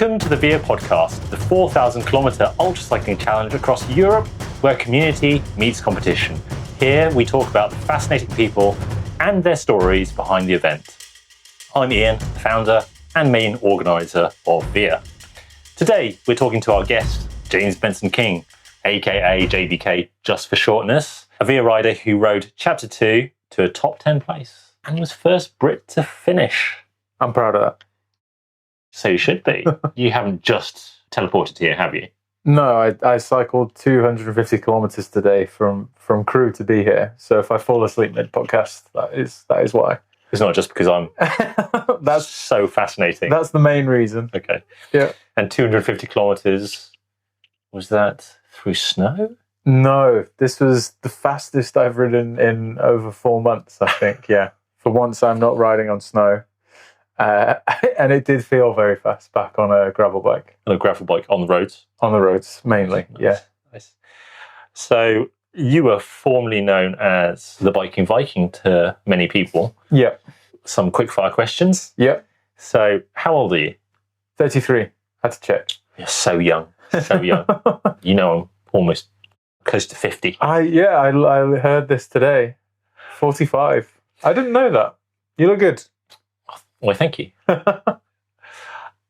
Welcome to the VIA podcast, the 4,000 kilometre ultra cycling challenge across Europe, where community meets competition. Here we talk about the fascinating people and their stories behind the event. I'm Ian, founder and main organiser of VIA. Today we're talking to our guest, James Benson King, aka JBK just for shortness, a VIA rider who rode Chapter 2 to a top 10 place and was first Brit to finish. I'm proud of that. So you should be. You haven't just teleported here, have you? No, I cycled 250 kilometres today from Crewe to be here. So if I fall asleep mid-podcast, that is why. It's not just because I'm that's so fascinating. That's the main reason. Okay. Yeah. And 250 kilometres, was that through snow? No, this was the fastest I've ridden in over 4 months, I think, yeah. For once, I'm not riding on snow. And it did feel very fast back on a gravel bike. On a gravel bike, on the roads? On the roads, mainly, yeah. Nice. So you were formerly known as the Viking to many people. Yeah. Some quickfire questions. Yeah. So how old are you? 33. Had to check. You're so young. So young. You know I'm almost close to 50. I heard this today. 45. I didn't know that. You look good. Well, thank you.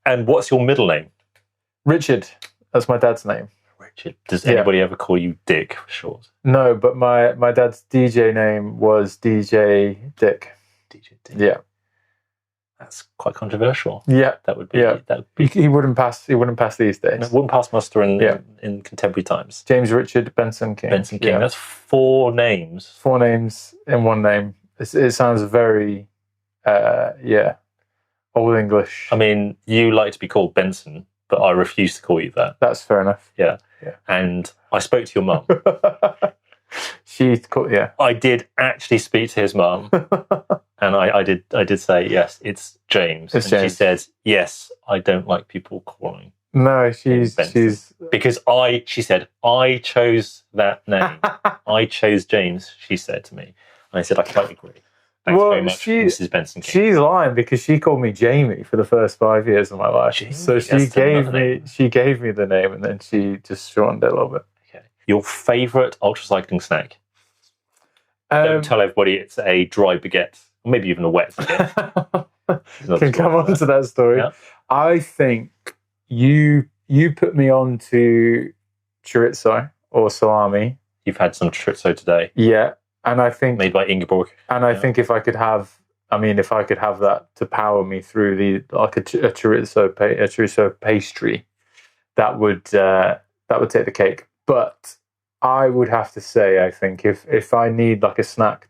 And what's your middle name? Richard. That's my dad's name. Richard. Does anybody ever call you Dick for short? No, but my dad's DJ name was DJ Dick. DJ Dick. Yeah. That's quite controversial. Yeah. That would be. Yeah. That would be. He wouldn't pass these days. It wouldn't pass muster in contemporary times. James Richard Benson King. Benson King. Yeah. That's 4 names. 4 names in one name. It sounds very, Old English. I mean, you like to be called Benson, but I refuse to call you that. That's fair enough. Yeah. And I spoke to your mum. I did actually speak to his mum, and I did say, yes, it's James. It's James. She said, yes, I don't like people calling. No, she's because she said, I chose that name. I chose James, she said to me. And I said, I quite agree. Thanks very much, Mrs. Benson King. She's lying because she called me Jamie for the first 5 years of my life. So she gave me the name, and then she just shortened it a little bit. Okay. Your favourite ultra cycling snack? Don't tell everybody it's a dry baguette, or maybe even a wet baguette. Can come on to that story. Yeah. I think you put me on to chorizo or salami. You've had some chorizo today. Yeah. And I think made by Ingeborg. And I think if I could have that to power me through a chorizo pastry, that would take the cake. But I would have to say, I think if I need like a snack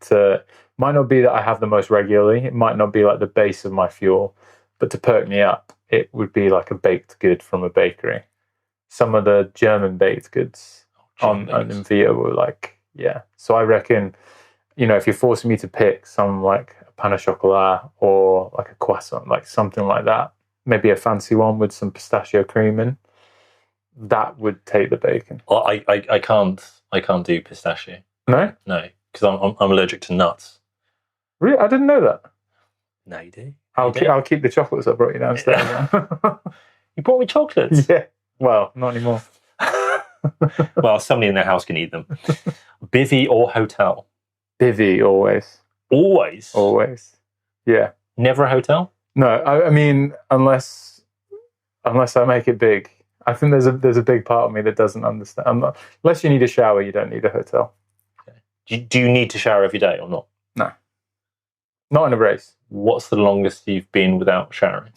might not be that I have the most regularly, it might not be like the base of my fuel, but to perk me up, it would be like a baked good from a bakery. Some of the German baked goods on VIA were like. Yeah, so I reckon, if you're forcing me to pick some like a pain au chocolat or like a croissant, like something like that, maybe a fancy one with some pistachio cream in, that would take the bacon. Well, I can't do pistachio. No, because I'm allergic to nuts. Really, I didn't know that. No, you do. I'll keep the chocolates I brought you downstairs. You brought me chocolates? Yeah. Well, not anymore. Well, somebody in their house can eat them. Bivvy or hotel? Bivvy, always. Always? Always. Yeah. Never a hotel? No, I mean, unless I make it big. I think there's a big part of me that doesn't understand. Unless you need a shower, you don't need a hotel. Okay. Do you need to shower every day or not? No. Not in a race. What's the longest you've been without showering?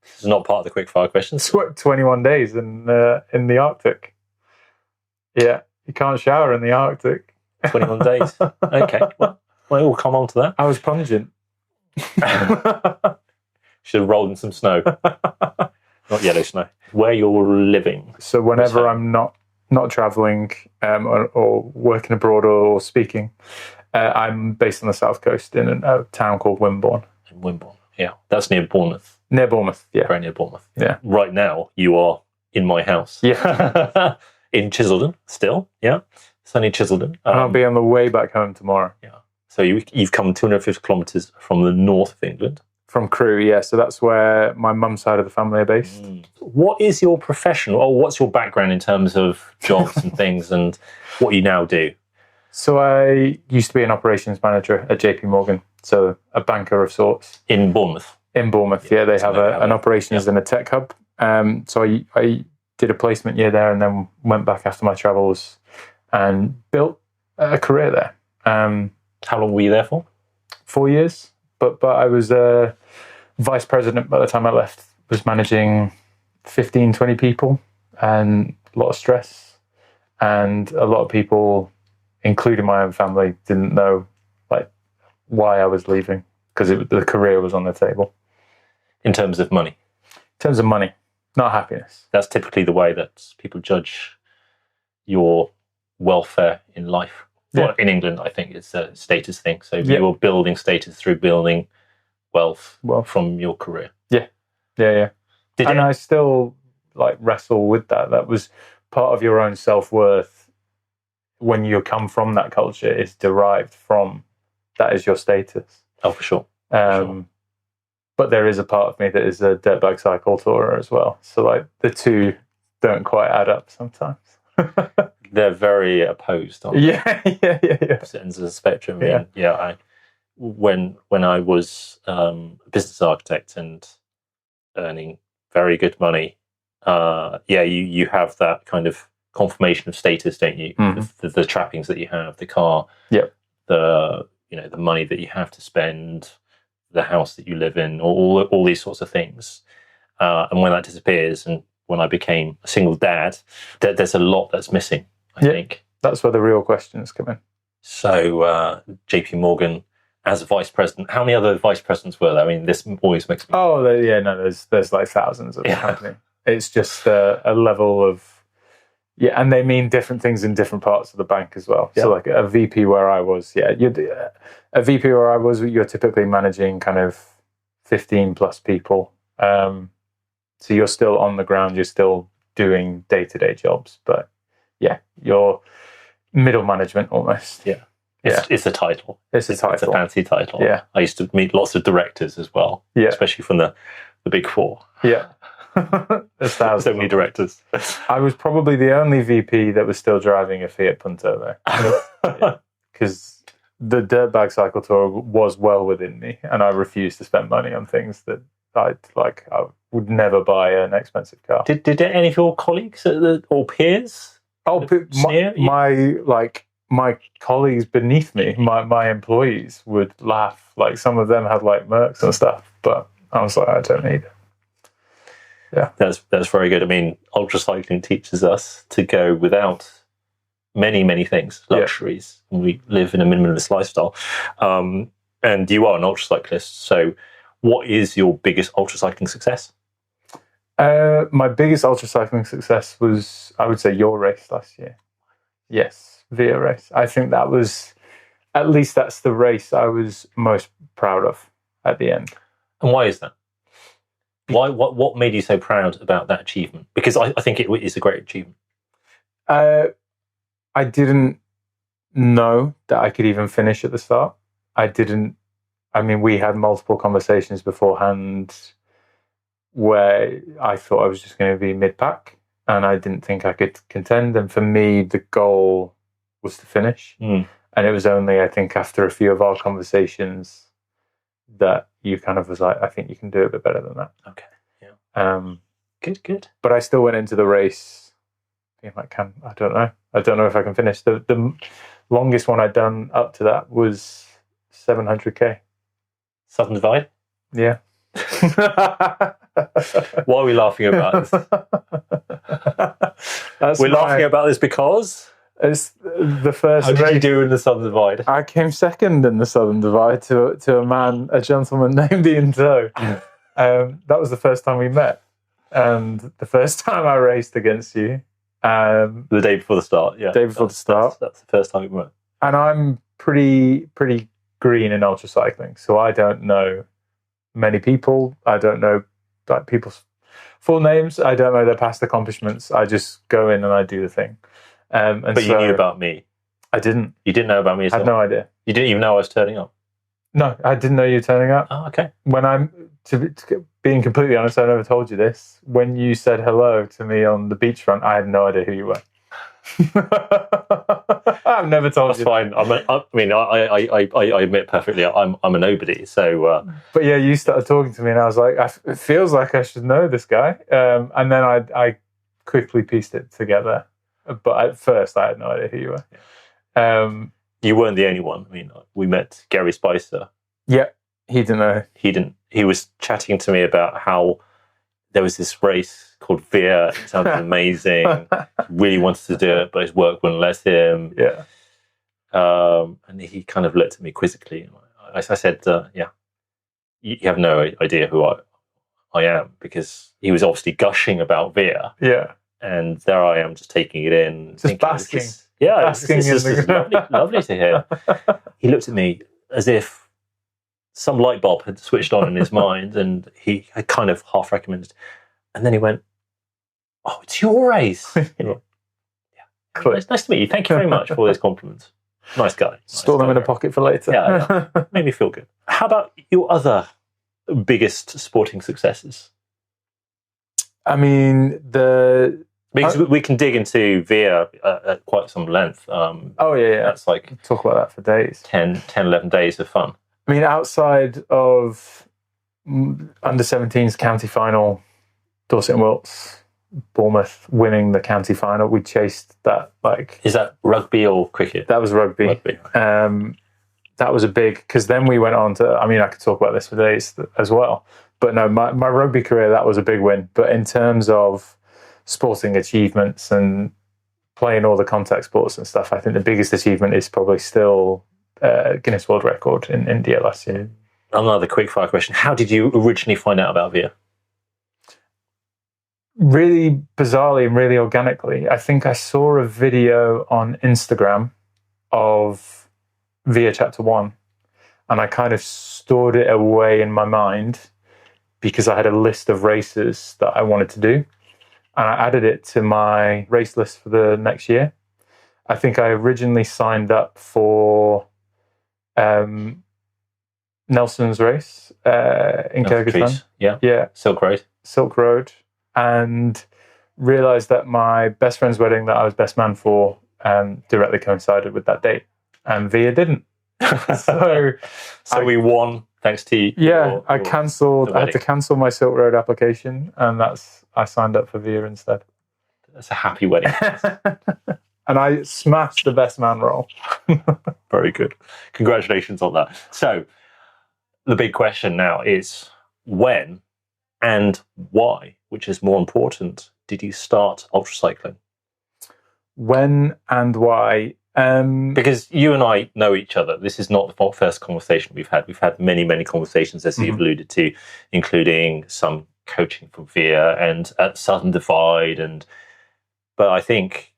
This is not part of the quickfire questions. 21 days in the Arctic. Yeah, you can't shower in the Arctic. 21 days. Okay, well, we'll come on to that. I was pungent. Should have rolled in some snow. Not yellow snow. Where you're living. So whenever I'm not travelling or working abroad or speaking, I'm based on the south coast in a town called Wimborne. In Wimborne, yeah. That's near Bournemouth. Near Bournemouth, yeah. Very near Bournemouth. Yeah. Right now, you are in my house. Yeah. In Chiseldon, still, yeah. Sunny Chiseldon. I'll be on the way back home tomorrow. Yeah. So you've come 250 kilometres from the north of England. From Crewe, yeah. So that's where my mum's side of the family are based. What is your profession, or what's your background in terms of jobs and things, and what you now do? So I used to be an operations manager at JPMorgan, so a banker of sorts. In Bournemouth? In Bournemouth, yeah. They have an operations and a tech hub. So I did a placement year there and then went back after my travels and built a career there. How long were you there for? 4 years. But I was vice president by the time I left, was managing 15, 20 people, and a lot of stress. And a lot of people, including my own family, didn't know why I was leaving, because the career was on the table. In terms of money? In terms of money, not happiness. That's typically the way that people judge your welfare in life. Yeah. Well, in England, I think it's a status thing. So you're building status through building wealth from your career. Yeah. And I still wrestle with that. That was part of your own self-worth. When you come from that culture, is derived from that is your status. Oh, for sure. But there is a part of me that is a dirtbag cycle tourer as well. So the two don't quite add up sometimes. They're very opposed, aren't they? Yeah. Opposite ends of the spectrum. When I was a business architect and earning very good money, you have that kind of confirmation of status, don't you? Mm-hmm. The trappings that you have, the car, the money that you have to spend, the house that you live in, all these sorts of things. And when that disappears, and when I became a single dad, there's a lot that's missing, I think. That's where the real questions come in. So JPMorgan, as a vice president, how many other vice presidents were there? I mean, this always makes me... there's thousands of the company. It's just a level of... Yeah, and they mean different things in different parts of the bank as well. Yeah. So a VP where I was, you're typically managing kind of 15 plus people. So you're still on the ground, you're still doing day-to-day jobs, but you're middle management almost. Yeah. It's a title. It's a title. It's a fancy title. Yeah. I used to meet lots of directors as well, especially from the big four. Yeah. There's thousands. So many directors. I was probably the only VP that was still driving a Fiat Punto there. Because the dirtbag cycle tour was well within me, and I refused to spend money on things that I would never buy an expensive car. Did any of your colleagues or peers? My colleagues beneath me, my employees would laugh. Some of them had Mercs and stuff, but I was like, I don't need it. Yeah, that's very good. I mean, ultra cycling teaches us to go without many things, luxuries. And we live in a minimalist lifestyle. And you are an ultra cyclist. So, what is your biggest ultra cycling success? My biggest ultra cycling success was, I would say, your race last year. Yes, Via race. I think that was, at least that's the race I was most proud of at the end. And why is that? Why? What made you so proud about that achievement? Because I think it is a great achievement. I didn't know that I could even finish at the start. We had multiple conversations beforehand where I thought I was just going to be mid-pack, and I didn't think I could contend. And for me, the goal was to finish. And it was only, I think, after a few of our conversations that you kind of was like, I think you can do it a bit better than that. Okay. Yeah. Good. But I still went into the race being like, I don't know if I can finish. The longest one I'd done up to that was 700k. Southern Divide? Yeah. Why are we laughing about this? We're laughing about this because... It's the first. How did you do in the Southern Divide? I came second in the Southern Divide to a gentleman named Ian Toe. That was the first time we met, and the first time I raced against you. The day before the start, yeah. Day before the start. That's the first time we met. And I'm pretty green in ultra cycling, so I don't know many people. I don't know people's full names. I don't know their past accomplishments. I just go in and I do the thing. But you knew about me. I didn't. You didn't know about me at all? I had no idea. You didn't even know I was turning up? No, I didn't know you were turning up. Oh, okay. When being completely honest, I never told you this. When you said hello to me on the beachfront, I had no idea who you were. I've never told That's you. fine. I admit perfectly, I'm a nobody. So, but yeah, you started talking to me, and I was like, it feels like I should know this guy. And then I quickly pieced it together. But at first, I had no idea who you were. You weren't the only one. I mean, we met Gary Spicer. Yeah, he didn't know. He didn't. He was chatting to me about how there was this race called Via. It sounded amazing. Really wanted to do it, but his work wouldn't let him. Yeah. And he kind of looked at me quizzically. I said, "Yeah, you have no idea who I am," because he was obviously gushing about Via. Yeah. And there I am, just taking it in, just thinking, basking. This is lovely to hear. He looked at me as if some light bulb had switched on in his mind, and he had kind of half recommended. And then he went, "Oh, it's your race." Yeah. Cool. Nice to meet you. Thank you very much for all those compliments. Nice guy. Store them in a pocket for later. Yeah. Made me feel good. How about your other biggest sporting successes? I mean, because we can dig into Via at quite some length. Oh, yeah. That's like... Talk about that for days. 10, 11 days of fun. I mean, outside of under-17s county final, Dorset and Wilts, Bournemouth winning the county final, we chased that like... Is that rugby or cricket? That was rugby. That was a big... Because then we went on to... I mean, I could talk about this for days as well. But no, my rugby career, that was a big win. But in terms of sporting achievements and playing all the contact sports and stuff, I think the biggest achievement is probably still Guinness World Record in India last year. Another quickfire question. How did you originally find out about Via? Really bizarrely and really organically. I think I saw a video on Instagram of Via Chapter 1, and I kind of stored it away in my mind because I had a list of races that I wanted to do. And I added it to my race list for the next year. I think I originally signed up for Nelson's race in Kyrgyzstan. Yeah. Silk Road. And realised that my best friend's wedding that I was best man for directly coincided with that date. And Via didn't. So we won thanks to you. Yeah, I cancelled. I had to cancel my Silk Road application, and I signed up for Via instead. That's a happy wedding. And I smashed the best man role. Very good. Congratulations on that. So the big question now is when and why, which is more important, did you start ultracycling? When and why? Because you and I know each other. This is not the first conversation we've had. We've had many, many conversations, as you've alluded to, including some coaching from Via and at Southern Divide. But I think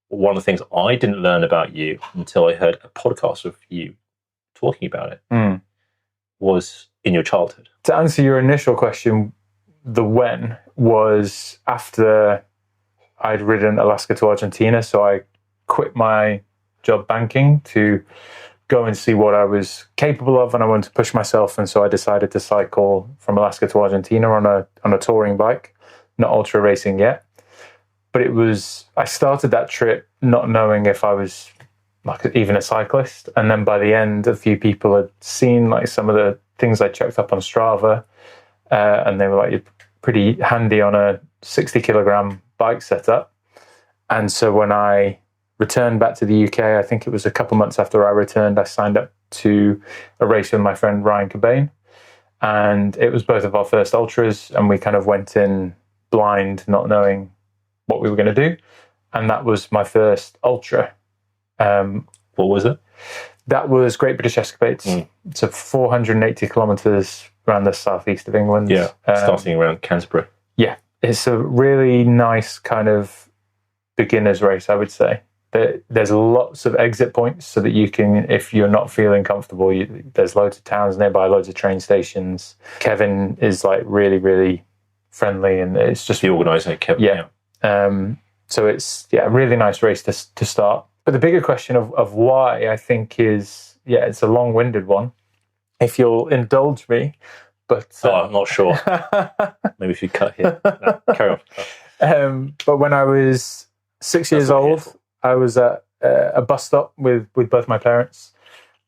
one of the things I didn't learn about you until I heard a podcast of you talking about it was in your childhood. To answer your initial question, the when was after I'd ridden Alaska to Argentina. So I quit my job banking to go and see what I was capable of, and I wanted to push myself. And so I decided to cycle from Alaska to Argentina on a touring bike, not ultra racing yet. But I started that trip not knowing if I was like even a cyclist. And then by the end, a few people had seen like some of the things I checked up on Strava, and they were like, "You're pretty handy on a 60 kilogram bike setup." And so when I returned back to the UK, I think it was a couple months after I returned, I signed up to a race with my friend Ryan Cobain. And it was both of our first ultras, and we kind of went in blind, not knowing what we were going to do. And that was my first ultra. What was it? That was Great British Escapades. It's a 480 kilometres around the southeast of England. Yeah, starting around Canterbury. Yeah, it's a really nice kind of beginner's race, I would say. There's lots of exit points so that you can, if you're not feeling comfortable, there's loads of towns nearby, loads of train stations. Kevin is like really, really friendly, and it's just the organizer, Kevin. Yeah. So it's a really nice race to start. But the bigger question of why, I think, is it's a long-winded one. if you'll indulge me. But I'm not sure. Maybe if you cut here. No, carry on. But when I was 6 years old, I was at a bus stop with both my parents,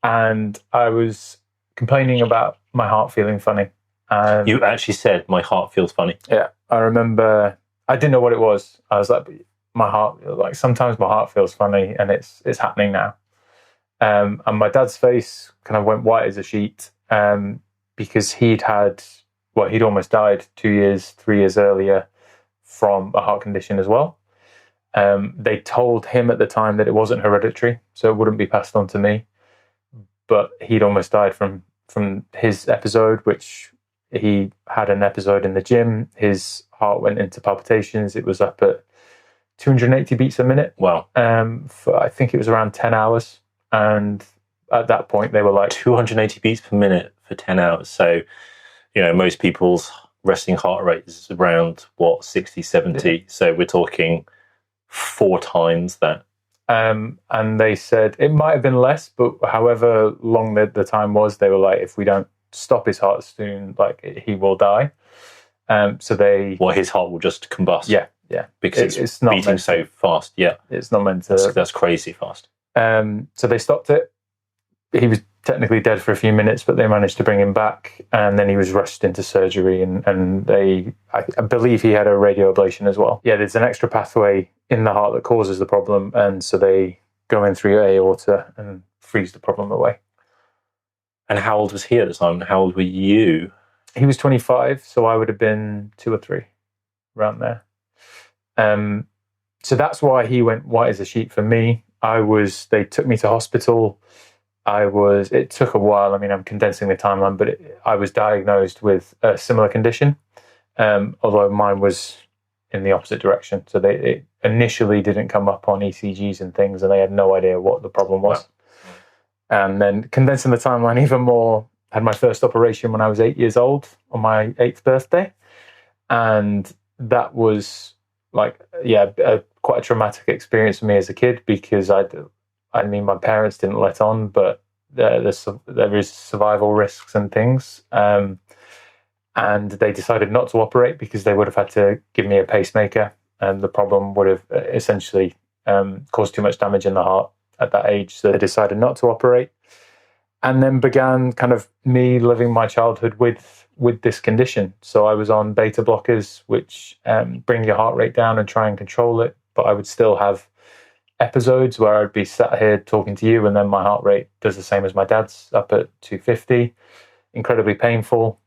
and I was complaining about my heart feeling funny. You actually said, my heart feels funny. Yeah, I remember. I didn't know what it was. I was like, my heart, like sometimes my heart feels funny, and it's happening now. And my dad's face kind of went white as a sheet, because he'd almost died 3 years earlier from a heart condition as well. They told him at the time that it wasn't hereditary, so it wouldn't be passed on to me. But he'd almost died from his episode, which he had an episode in the gym. His heart went into palpitations. It was up at 280 beats a minute. Wow. For, I think it was around 10 hours. And at that point, they were like 280 beats per minute for 10 hours. So, most people's resting heart rate is around 60, 70. Yeah. So we're talking 4 times that. And they said it might have been less, but however long the time was, they were like, if we don't stop his heart soon, like he will die. So his heart will just combust. Yeah. Because it's not beating so fast. Yeah. It's not meant to. That's crazy fast. So they stopped it. He was technically dead for a few minutes, but they managed to bring him back, and then he was rushed into surgery, and I believe he had a radio ablation as well. Yeah, there's an extra pathway in the heart that causes the problem, and so they go in through your aorta and freeze the problem away. And how old was he at the time? How old were you? He was 25, so I would have been 2 or 3, around there. So that's why he went white as a sheet for me. They took me to hospital. It took a while. I mean, I'm condensing the timeline, but I was diagnosed with a similar condition, although mine was in the opposite direction. So it initially didn't come up on ECGs and things, and they had no idea what the problem was. Wow. And then condensing the timeline even more, I had my first operation when I was 8 years old on my 8th birthday. And that was quite a traumatic experience for me as a kid, because my parents didn't let on, but there is survival risks and things. And they decided not to operate because they would have had to give me a pacemaker, and the problem would have essentially caused too much damage in the heart at that age. So they decided not to operate, and then began kind of me living my childhood with this condition. So I was on beta blockers, which bring your heart rate down and try and control it, but I would still have episodes where I'd be sat here talking to you, and then my heart rate does the same as my dad's, up at 250. Incredibly painful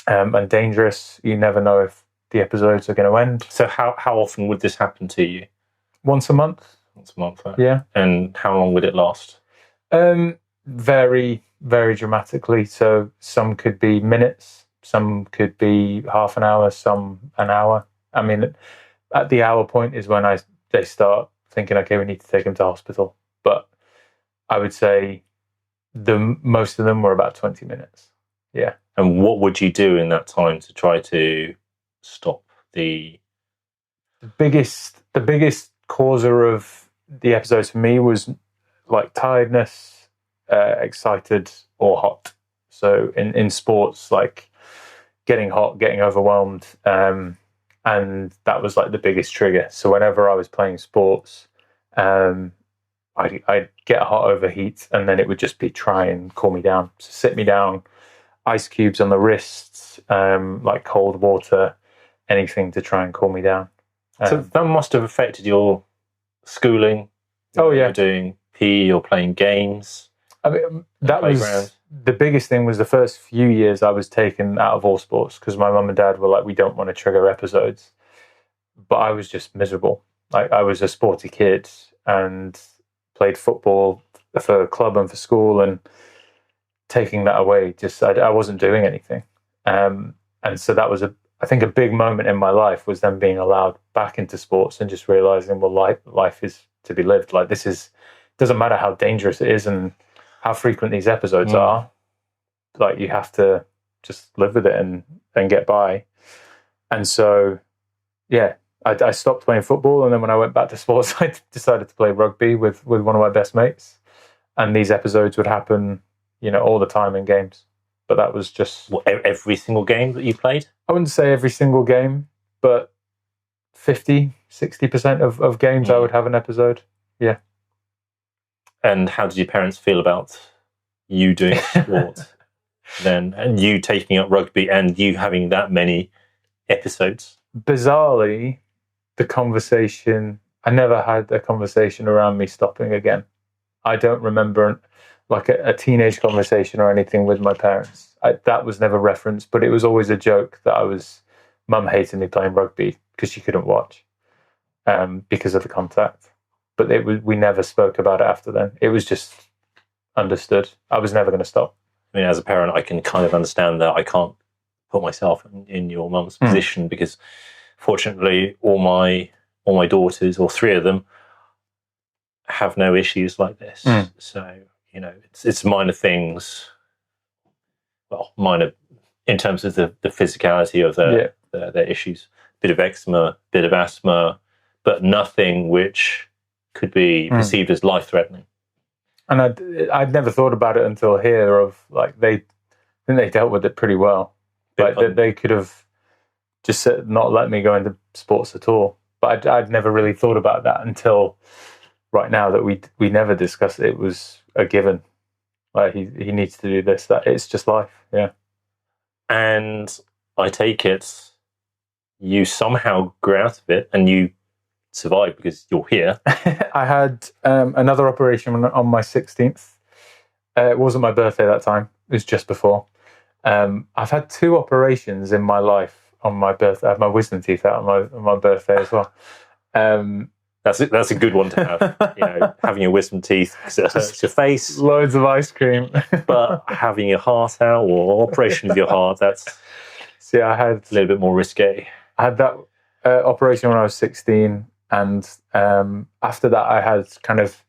and dangerous. You never know if the episodes are going to end. So how often would this happen to you? Once a month. Once a month, right? Yeah. And how long would it last? Very, very dramatically. So some could be minutes, some could be half an hour, some an hour. I mean, at the hour point is when they start thinking, okay, we need to take him to hospital. But I would say most of them were about 20 minutes. Yeah. And what would you do in that time to try to stop the biggest causer of the episodes for me was like tiredness, excited or hot. So in sports, like getting hot, getting overwhelmed, and that was like the biggest trigger. So whenever I was playing sports, I'd get a hot overheat, and then it would just be try and cool me down. So sit me down, ice cubes on the wrists, like cold water, anything to try and cool me down. So that must have affected your schooling. Oh yeah, you're doing PE or playing games. I mean, that was the biggest thing. Was the first few years I was taken out of all sports because my mum and dad were like, we don't want to trigger episodes. But I was just miserable. Like, I was a sporty kid and played football for club and for school, and taking that away, I wasn't doing anything. And so that was I think a big moment in my life was then being allowed back into sports and just realizing, well, life is to be lived. Like, doesn't matter how dangerous it is and how frequent these episodes are. Like, you have to just live with it and get by. And so, yeah, I stopped playing football, and then when I went back to sports, I decided to play rugby with one of my best mates. And these episodes would happen, all the time in games. But that was just... What, every single game that you played? I wouldn't say every single game, but 50-60% of games I would have an episode. Yeah. And how did your parents feel about you doing sport then, and you taking up rugby and you having that many episodes? Bizarrely, I never had a conversation around me stopping again. I don't remember like a teenage conversation or anything with my parents. That was never referenced, but it was always a joke that Mum hated me playing rugby because she couldn't watch because of the contact. But we never spoke about it after then. It was just understood. I was never going to stop. I mean, as a parent, I can kind of understand that. I can't put myself in your mum's position because, fortunately, all my daughters, or 3 of them, have no issues like this. So, it's minor things. Well, minor in terms of the physicality of their issues. Bit of eczema, bit of asthma, but nothing which could be perceived as life-threatening. And I'd never thought about it until here. Of like I think they dealt with it pretty well. Like they could have just not let me go into sports at all. But I'd never really thought about that until right now that we never discussed it. It was a given. Like he needs to do this. That it's just life. Yeah. And I take it you somehow grew out of it and you survived because you're here. I had another operation on my 16th. It wasn't my birthday that time. It was just before. I've had 2 operations in my life on my birthday. I had my wisdom teeth out on my birthday as well. That's a good one to have. Having your wisdom teeth because it hurts your face. Loads of ice cream. But having your heart out or operation of your heart, that's I had a little bit more risque. I had that operation when I was 16. And after that, I had kind of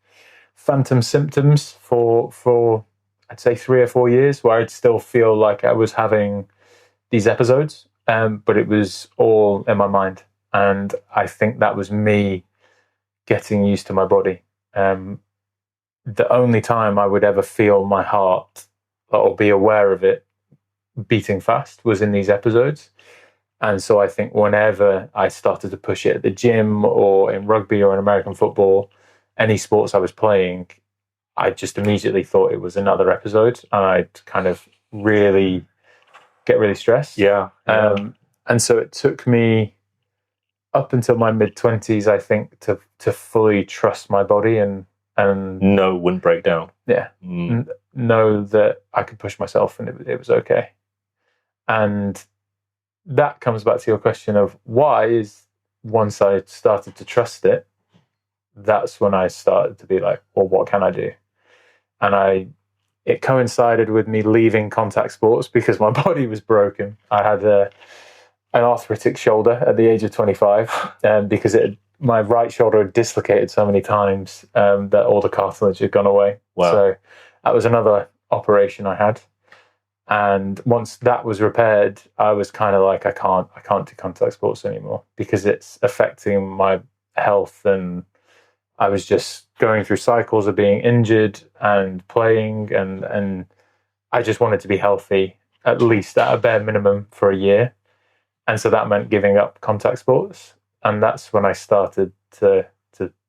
phantom symptoms for I'd say 3 or 4 years, where I'd still feel like I was having these episodes, but it was all in my mind. And I think that was me getting used to my body. The only time I would ever feel my heart or be aware of it beating fast was in these episodes. And so I think whenever I started to push it at the gym or in rugby or in American football, any sports I was playing, I just immediately thought it was another episode, and I'd kind of get really stressed. Yeah. And so it took me up until my mid-20s, I think, to fully trust my body and know it wouldn't break down. Yeah. Know that I could push myself and it was okay. And that comes back to your question of why is once I started to trust it, that's when I started to be like, well, what can I do? And it coincided with me leaving contact sports because my body was broken. I had an arthritic shoulder at the age of 25 because my right shoulder had dislocated so many times that all the cartilage had gone away. Wow. So that was another operation I had. And once that was repaired, I was kind of like, I can't do contact sports anymore because it's affecting my health. And I was just going through cycles of being injured and playing. And I just wanted to be healthy, at least at a bare minimum for a year. And so that meant giving up contact sports. And that's when I started to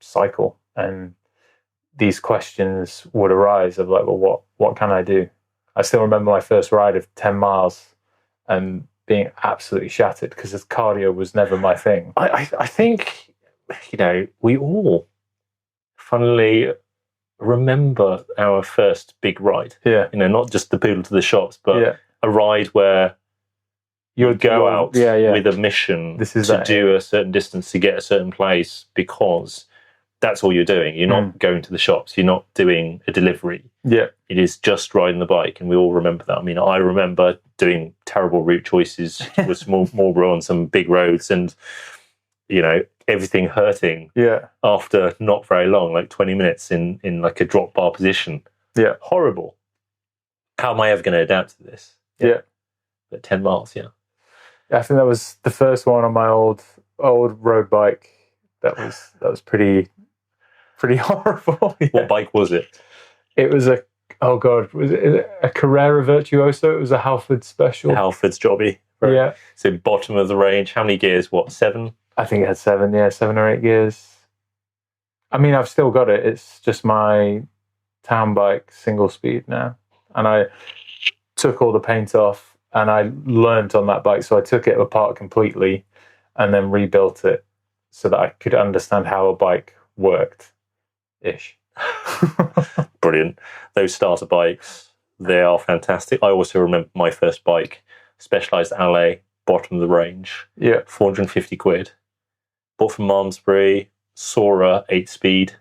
cycle. And these questions would arise of like, well, what can I do? I still remember my first ride of 10 miles and being absolutely shattered because cardio was never my thing. I think, we all funnily remember our first big ride. Yeah. Not just the poodle to the shops, but a ride where you would go out with a mission to do a certain distance to get a certain place because that's all you're doing. You're not going to the shops. You're not doing a delivery. Yeah. It is just riding the bike, and we all remember that. I mean, I remember doing terrible route choices with Marlborough on some big roads and, everything hurting after not very long, like 20 minutes in like a drop bar position. Yeah. Horrible. How am I ever going to adapt to this? Yeah. But 10 miles, I think that was the first one on my old road bike. That was pretty horrible. What bike was it? It was a oh God, was it a Carrera Virtuoso? It was a Halford special. Halford's jobby. Right. Yeah. So bottom of the range. How many gears? What, 7? I think it had 7, yeah, 7 or 8 gears. I mean, I've still got it. It's just my town bike, single speed now. And I took all the paint off and I learned on that bike. So I took it apart completely and then rebuilt it so that I could understand how a bike worked-ish. Brilliant. Those starter bikes, they are fantastic. I also remember my first bike, Specialized Alley, bottom of the range. Yeah. 450 quid. Bought from Malmesbury, Sora 8-speed.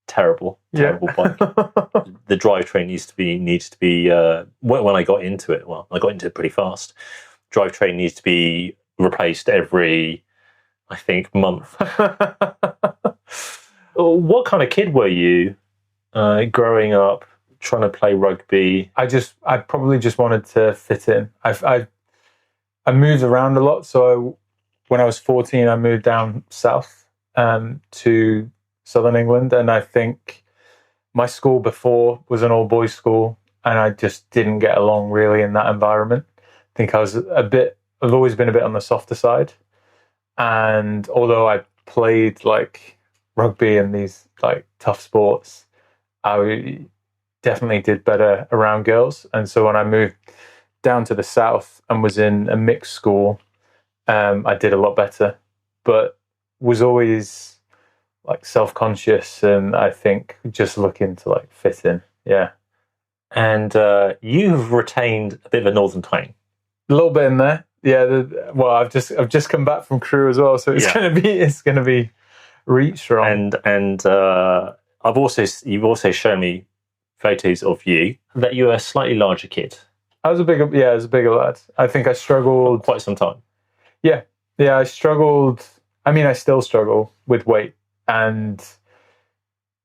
Terrible bike. The drivetrain needs to be when I got into it, well, I got into it pretty fast. Drivetrain needs to be replaced every, I think, month. What kind of kid were you growing up, trying to play rugby? I probably just wanted to fit in. I moved around a lot. So when I was 14, I moved down south to southern England, and I think my school before was an all-boys school, and I just didn't get along really in that environment. I think I've always been a bit on the softer side, and although I played like rugby and these like tough sports, I definitely did better around girls. And so when I moved down to the south and was in a mixed school, I did a lot better, but was always like self-conscious and I think just looking to like fit in. Yeah. And you've retained a bit of a northern twang. A little bit in there. Yeah. I've just come back from crew as well, so it's gonna be reach strong. And you've also shown me photos of you that you were a slightly larger kid. I was a bigger lad. I think I struggled for quite some time. Yeah, I struggled. I mean, I still struggle with weight, and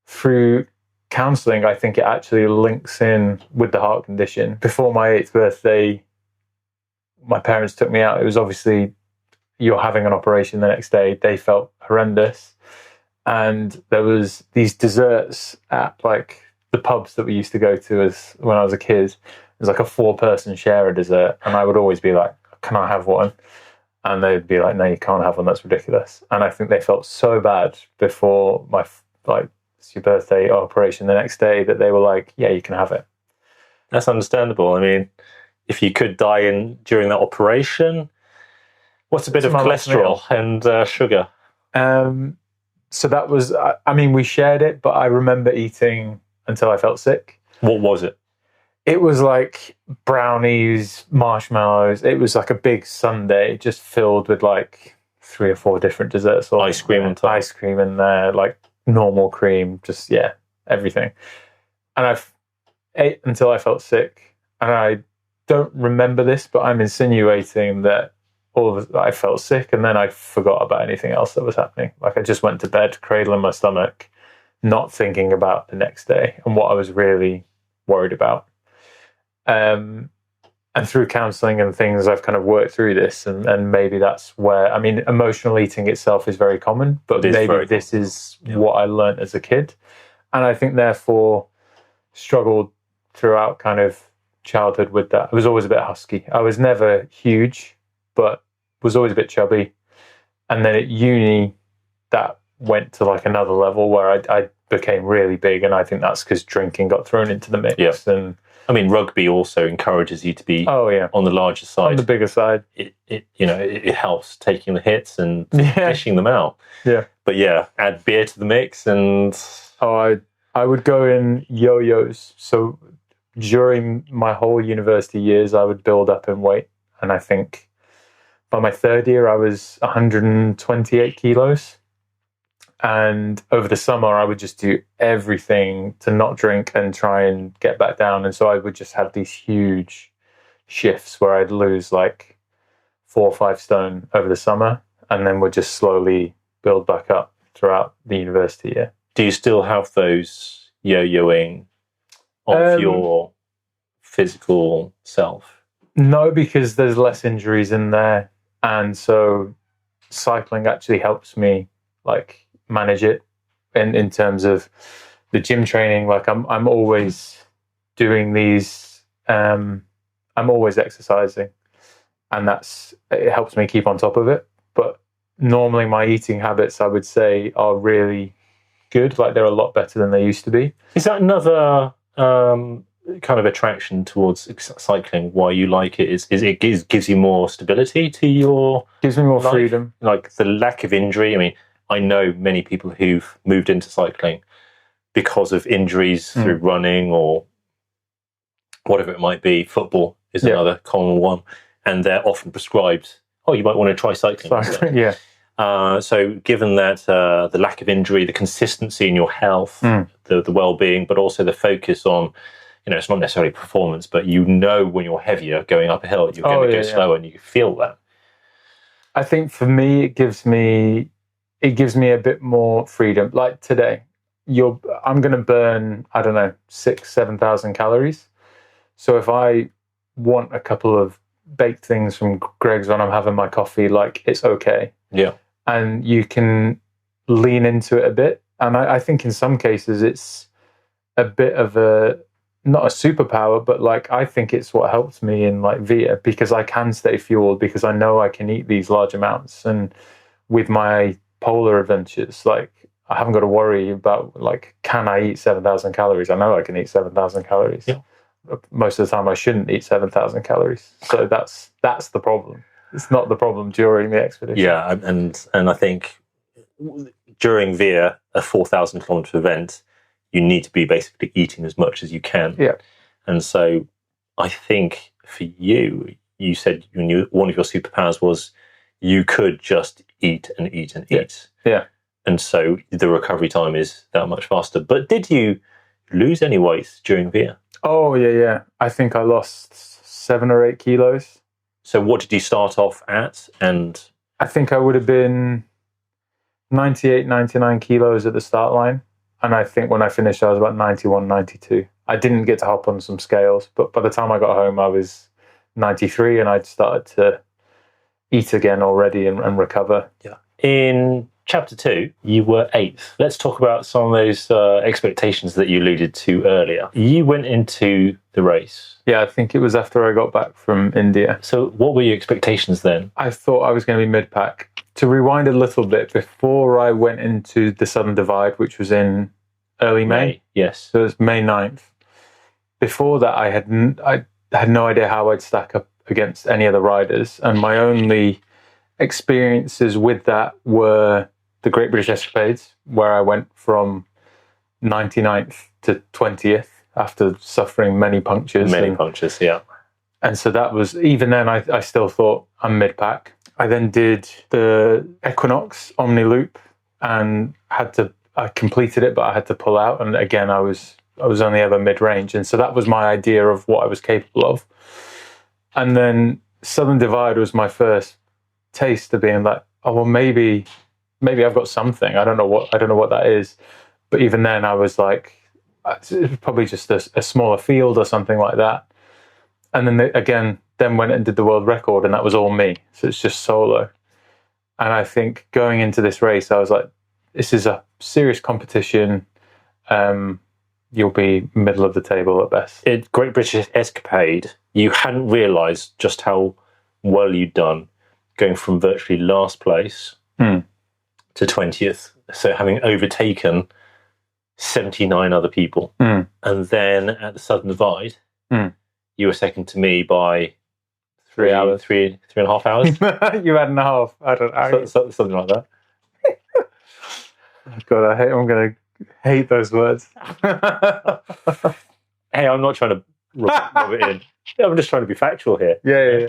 through counselling, I think it actually links in with the heart condition. Before my 8th birthday, my parents took me out. It was obviously you're having an operation the next day. They felt horrendous, and there was these desserts at like the pubs that we used to go to as when I was a kid. It was like a 4-person share a dessert, and I would always be like, "Can I have one?" And they'd be like, "No, you can't have one. That's ridiculous." And I think they felt so bad before my it's your birthday operation the next day that they were like, "Yeah, you can have it." That's understandable. I mean, if you could die during that operation, what's a bit of cholesterol and sugar? So that was, I mean, we shared it, but I remember eating until I felt sick. What was it? It was like brownies, marshmallows. It was like a big sundae just filled with like 3 or 4 different desserts. Ice cream on top. Ice cream in there, like normal cream, just, everything. And I ate until I felt sick. And I don't remember this, but I'm insinuating that I felt sick and then I forgot about anything else that was happening. Like I just went to bed, cradling my stomach, not thinking about the next day and what I was really worried about. And through counselling and things, I've kind of worked through this, and maybe that's where, I mean, emotional eating itself is very common, but maybe this is what I learned as a kid. And I think therefore struggled throughout kind of childhood with that. I was always a bit husky. I was never huge, but was always a bit chubby. And then at uni, that went to like another level where I became really big, and I think that's because drinking got thrown into the mix. Yeah. And I mean, rugby also encourages you to be on the larger side. On the bigger side. It helps taking the hits and dishing them out. Yeah. But add beer to the mix and... I would go in yo-yos. So during my whole university years, I would build up in weight. And I think by my 3rd year, I was 128 kilos. And over the summer, I would just do everything to not drink and try and get back down. And so I would just have these huge shifts where I'd lose like 4 or 5 stone over the summer and then would just slowly build back up throughout the university year. Do you still have those yo-yoing of your physical self? No, because there's less injuries in there. And so cycling actually helps me like manage it in terms of the gym training. Like I'm always doing these, I'm always exercising, and it helps me keep on top of it. But normally my eating habits, I would say, are really good. Like, they're a lot better than they used to be. Is that another kind of attraction towards cycling? Why you like it is it gives you more stability to your Gives me more life? freedom. Like the lack of injury. I mean, I know many people who've moved into cycling because of injuries through running or whatever it might be. Football is another common one, and they're often prescribed, oh, you might want to try cycling. Yeah. So given that the lack of injury, the consistency in your health, the well-being, but also the focus on, it's not necessarily performance, but when you're heavier going up a hill, you're going to go slower, and you feel that. I think for me, it gives me a bit more freedom. Like today, I'm going to burn, I don't know, 6,000-7,000 calories. So if I want a couple of baked things from Greg's when I'm having my coffee, like, it's okay. Yeah. And you can lean into it a bit. And I think in some cases it's a bit of not a superpower, but like, I think it's what helped me in like VIA, because I can stay fueled, because I know I can eat these large amounts. And with my polar adventures, like, I haven't got to worry about, like, can I eat 7,000 calories? I know I can eat 7,000 calories. Yeah. Most of the time I shouldn't eat 7,000 calories. So that's the problem. It's not the problem during the expedition. Yeah, and I think during VIA, a 4,000 kilometer event, you need to be basically eating as much as you can. Yeah. And so I think for you said one of your superpowers was you could just eat and eat and eat. Yeah. And so the recovery time is that much faster. But did you lose any weight during VIA? Oh, yeah. I think I lost 7 or 8 kilos. So what did you start off at? And I think I would have been 98, 99 kilos at the start line. And I think when I finished, I was about 91, 92. I didn't get to hop on some scales, but by the time I got home, I was 93, and I'd started to eat again already and recover. Yeah. In chapter 2, you were 8th. Let's talk about some of those expectations that you alluded to earlier. You went into the race. Yeah, I think it was after I got back from India. So what were your expectations then? I thought I was going to be mid-pack. To rewind a little bit, before I went into the Southern Divide, which was in early May. Yes. So it was May 9th. Before that, I had no idea how I'd stack up against any other riders. And my only experiences with that were the Great British Escapades, where I went from 99th to 20th after suffering many punctures. Yeah. And so that was, even then, I still thought I'm mid-pack. I then did the Equinox Omni Loop and I completed it, but I had to pull out. And again, I was only ever mid-range. And so that was my idea of what I was capable of. And then Southern Divide was my first taste of being like, oh, well, maybe I've got something. I don't know what that is. But even then I was like, it was probably just a smaller field or something like that. And then then went and did the world record, and that was all me. So it's just solo. And I think going into this race, I was like, this is a serious competition. You'll be middle of the table at best. At Great British Escapade, you hadn't realised just how well you'd done going from virtually last place to 20th. So having overtaken 79 other people. And then at the Southern Divide, you were second to me by 3 hours. 3.5 hours. You had and a half. I don't know. Something like that. God, I'm going to hate those words. Hey, I'm not trying to rub it in. I'm just trying to be factual here. Yeah.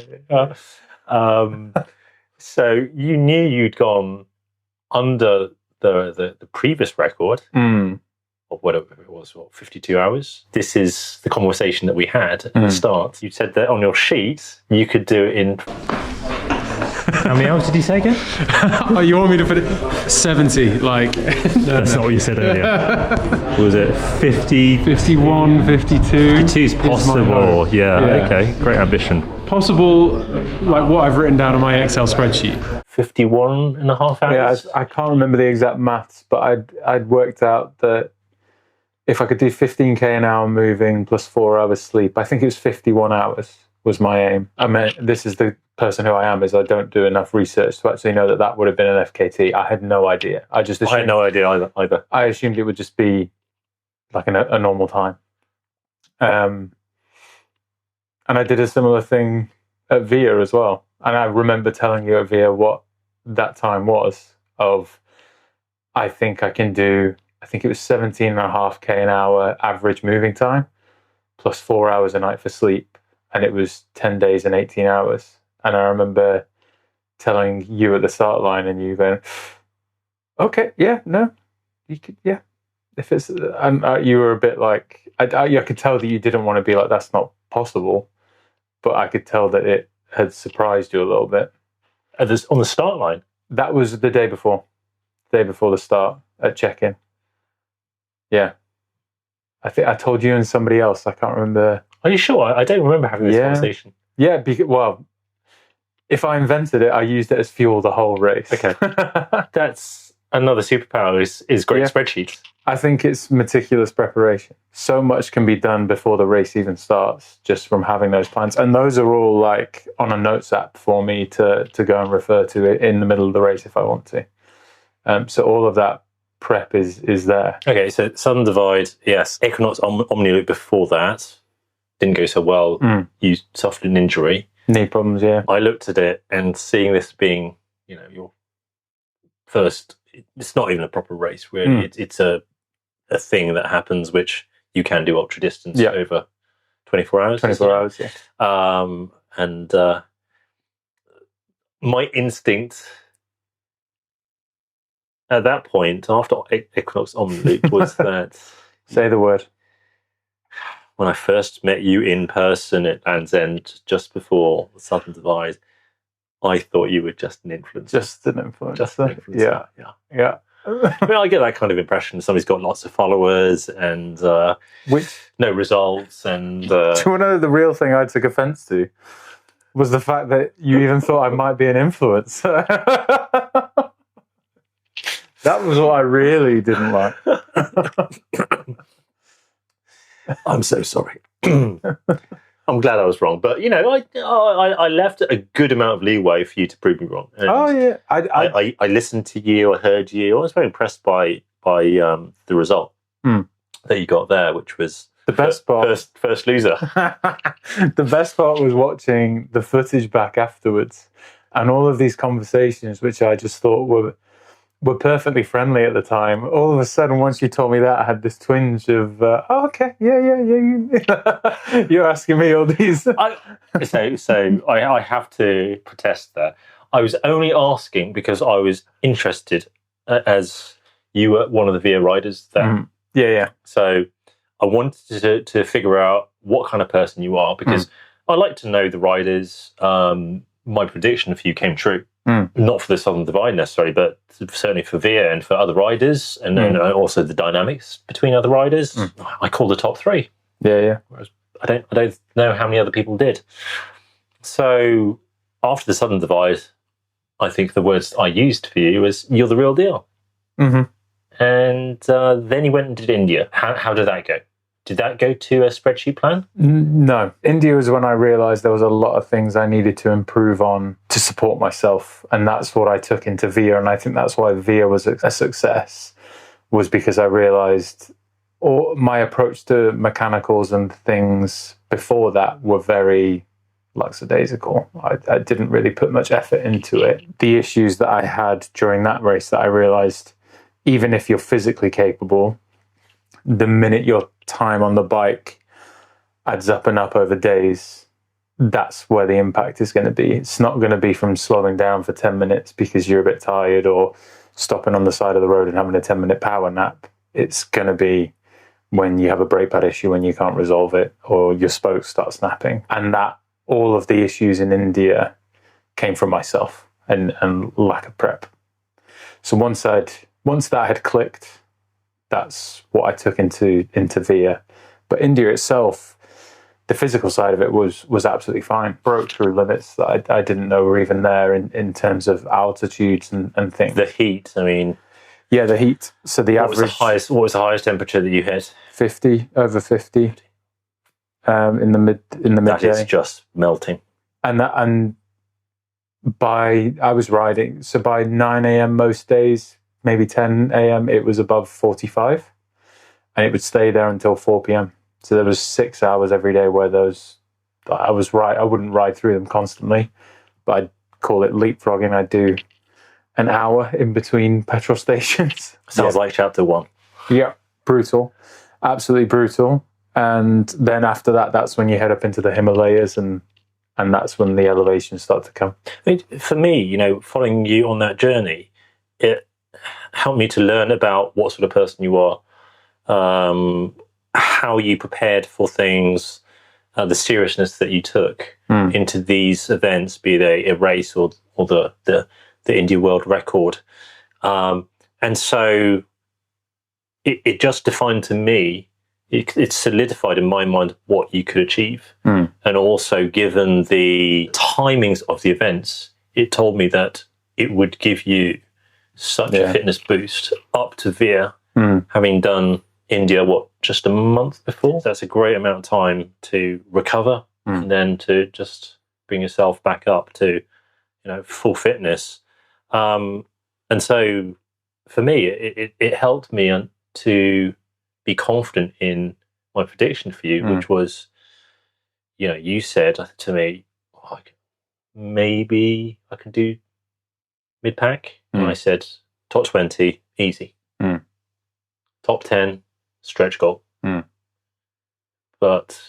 So you knew you'd gone under the previous record, or whatever it was, 52 hours. This is the conversation that we had at the start. You said that on your sheet, you could do it in... How many hours did you say again? Oh, you want me to put it 70? Like, That's not what you said earlier. Was it 50? 51, 52? 52 is possible. Yeah, okay. Great ambition. Possible, like what I've written down on my Excel spreadsheet. 51.5 hours? Yeah, I can't remember the exact maths, but I'd worked out that if I could do 15k an hour moving plus 4 hours sleep, I think it was 51 hours was my aim. I mean, this is the person who I am, is I don't do enough research to actually know that that would have been an FKT. I had no idea. I had no idea either. I assumed it would just be like a normal time. And I did a similar thing at VIA as well. And I remember telling you at VIA what that time was of, I think it was 17.5k an hour average moving time, plus 4 hours a night for sleep. And it was 10 days and 18 hours. And I remember telling you at the start line and you going, okay, yeah, no, you could, yeah. If it's, and you were a bit like, I could tell that you didn't want to be like, that's not possible. But I could tell that it had surprised you a little bit. On the start line? That was the day before the start at check-in. Yeah. I think I told you and somebody else. I can't remember. Are you sure? I don't remember having this conversation. Yeah, because, if I invented it, I used it as fuel the whole race. Okay. That's another superpower is great spreadsheets. I think it's meticulous preparation. So much can be done before the race even starts, just from having those plans. And those are all like on a notes app for me to go and refer to it in the middle of the race if I want to. So all of that prep is there. Okay, so Southern Divide, yes. Equinox Omniloop before that didn't go so well. You suffered an injury. Knee problems, yeah. I looked at it and seeing this being, your first, it's not even a proper race, really. It's a thing that happens, which you can do ultra distance over 24 hours. 24 hours, yeah. And my instinct at that point, after Equinox Omniloop, was that... Say the word. When I first met you in person at Land's End, just before the Southern Divide, I thought you were just an influencer. Just an influencer. Yeah. I mean, I get that kind of impression. Somebody's got lots of followers and no results. And do you want to know the real thing I took offence to? Was the fact that you even thought I might be an influencer. That was what I really didn't like. I'm so sorry. I'm glad I was wrong, but I left a good amount of leeway for you to prove me wrong. And I listened to you. I heard you. I was very impressed by the result that you got there, which was the best part. First loser. The best part was watching the footage back afterwards, and all of these conversations, which I just thought were perfectly friendly at the time. All of a sudden, once you told me that, I had this twinge of, okay, yeah. You're asking me all these. So I have to protest there. I was only asking because I was interested, as you were one of the VIA riders there. Yeah. So I wanted to figure out what kind of person you are, because I like to know the riders. My prediction for you came true. Not for the Southern Divide necessarily, but certainly for VIA and for other riders, and then also the dynamics between other riders. I call the top three. Yeah. Whereas I don't know how many other people did. So after the Southern Divide, I think the words I used for you was, "You're the real deal." And then you went and did India. How did that go? Did that go to a spreadsheet plan? No. India was when I realised there was a lot of things I needed to improve on to support myself. And that's what I took into VIA. And I think that's why VIA was a success, was because I realised my approach to mechanicals and things before that were very lackadaisical. I didn't really put much effort into it. The issues that I had during that race that I realised, even if you're physically capable, the minute your time on the bike adds up and up over days, that's where the impact is going to be. It's not going to be from slowing down for 10 minutes because you're a bit tired, or stopping on the side of the road and having a 10-minute power nap. It's going to be when you have a brake pad issue and you can't resolve it, or your spokes start snapping. And that all of the issues in India came from myself and lack of prep. So once that had clicked, that's what I took into VIA. But India itself, the physical side of it was absolutely fine. Broke through limits that I didn't know were even there in terms of altitudes and things. The heat, I mean... Yeah, the heat. So the average... What was the highest temperature that you hit? 50, over 50 in the midday. That is just melting. And I was riding, so by 9 a.m. most days, maybe 10 a.m., it was above 45, and it would stay there until 4 p.m. So there was 6 hours every day where I wouldn't ride through them constantly, but I'd call it leapfrogging. I'd do an hour in between petrol stations. Sounds like chapter 1. Yeah, brutal, absolutely brutal. And then after that, that's when you head up into the Himalayas, and that's when the elevations start to come. For me, following you on that journey, it helped me to learn about what sort of person you are, how you prepared for things, the seriousness that you took into these events, be they a race or the India World Record. And so it just defined to me, it solidified in my mind what you could achieve. And also, given the timings of the events, it told me that it would give you such a fitness boost up to Veer, having done India, just a month before. That's a great amount of time to recover and then to just bring yourself back up to, full fitness. And so for me, it helped me to be confident in my prediction for you, which was, you said to me, maybe I can do mid-pack. And I said, top 20, easy. Top 10, stretch goal. But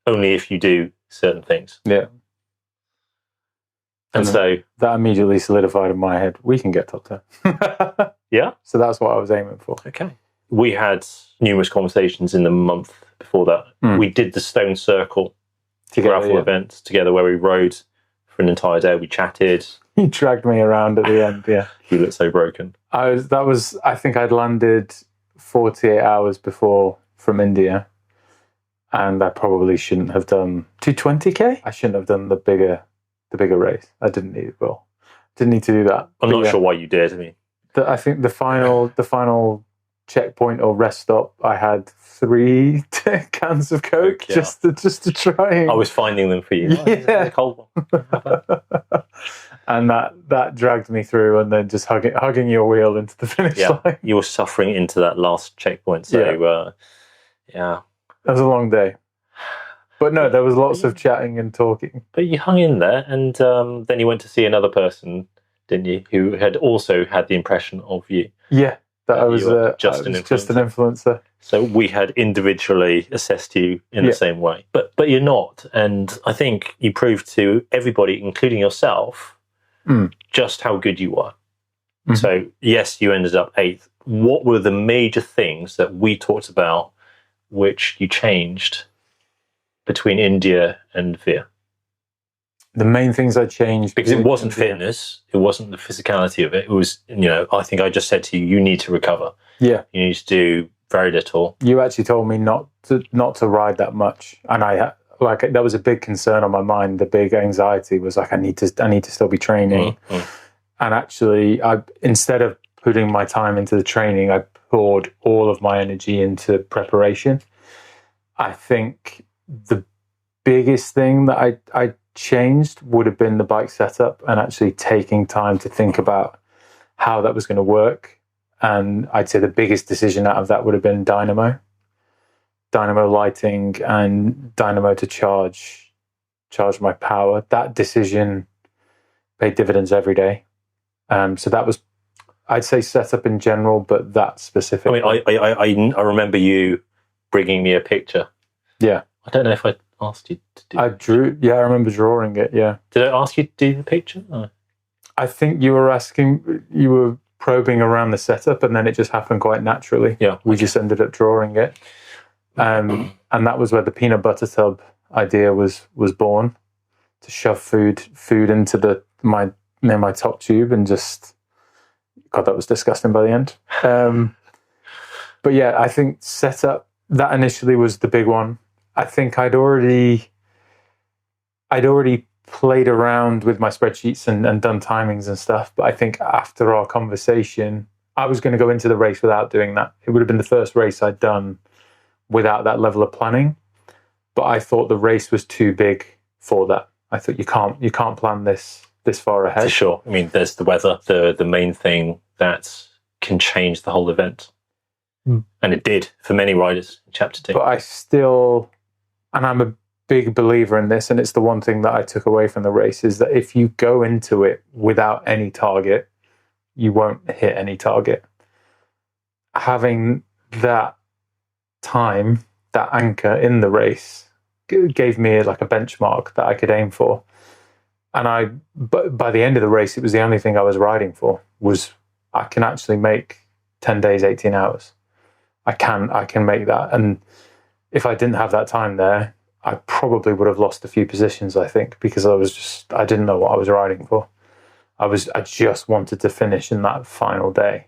only if you do certain things. Yeah. And so that immediately solidified in my head, we can get top 10. Yeah. So that's what I was aiming for. Okay. We had numerous conversations in the month before that. We did the Stone Circle gravel events together, where we rode for an entire day. We chatted. You dragged me around at the end, yeah. You looked so broken. I think I'd landed 48 hours before from India, and I probably shouldn't have done 220k. I shouldn't have done the bigger race. I didn't need didn't need to do that. I'm not sure why you did. I think the final checkpoint or rest stop, I had 3 cans of Coke just to try. I was finding them for you. Yeah, a cold one. And that dragged me through, and then just hugging your wheel into the finish line. You were suffering into that last checkpoint. So it was a long day. But no, there was lots of chatting and talking. But you hung in there, and then you went to see another person, didn't you, who had also had the impression of you. Yeah, I was just an influencer. So we had individually assessed you in the same way. But you're not. And I think you proved to everybody, including yourself, just how good you are. So yes, you ended up 8th. What were the major things that we talked about which you changed between India and Veer? The main things I changed, because it wasn't fitness, it wasn't the physicality of it. It was, I think I just said to you, you need to recover. Yeah, you need to do very little. You actually told me not to ride that much, and that was a big concern on my mind. The big anxiety was I need to still be training. And actually, instead of putting my time into the training, I poured all of my energy into preparation. I think the biggest thing that I changed would have been the bike setup, and actually taking time to think about how that was going to work. And I'd say the biggest decision out of that would have been dynamo lighting and dynamo to charge my power. That decision paid dividends every day. So that was, I'd say, setup in general, but that specific. I remember you bringing me a picture. Yeah. I don't know if I asked you to do it. I drew. Yeah, I remember drawing it. Yeah. Did I ask you to do the picture? No. I think you were probing around the setup, and then it just happened quite naturally. Yeah. We just ended up drawing it. And that was where the peanut butter tub idea was born, to shove food into my top tube, and just, God, that was disgusting by the end. But yeah, I think setup, that initially was the big one. I think I'd already played around with my spreadsheets and done timings and stuff, but I think after our conversation, I was going to go into the race without doing that. It would have been the first race I'd done without that level of planning. But I thought the race was too big for that. I thought you can't plan this far ahead. For sure. I mean, there's the weather, the main thing that can change the whole event. And it did for many riders in Chapter 2. But I still, and I'm a big believer in this, and it's the one thing that I took away from the race, is that if you go into it without any target, you won't hit any target. Having that time, that anchor in the race, gave me like a benchmark that I could aim for. And but by the end of the race, it was the only thing I was riding for, was I can actually make 10 days, 18 hours. I can make that. And if I didn't have that time there, I probably would have lost a few positions, I think, because I didn't know what I was riding for. I just wanted to finish in that final day.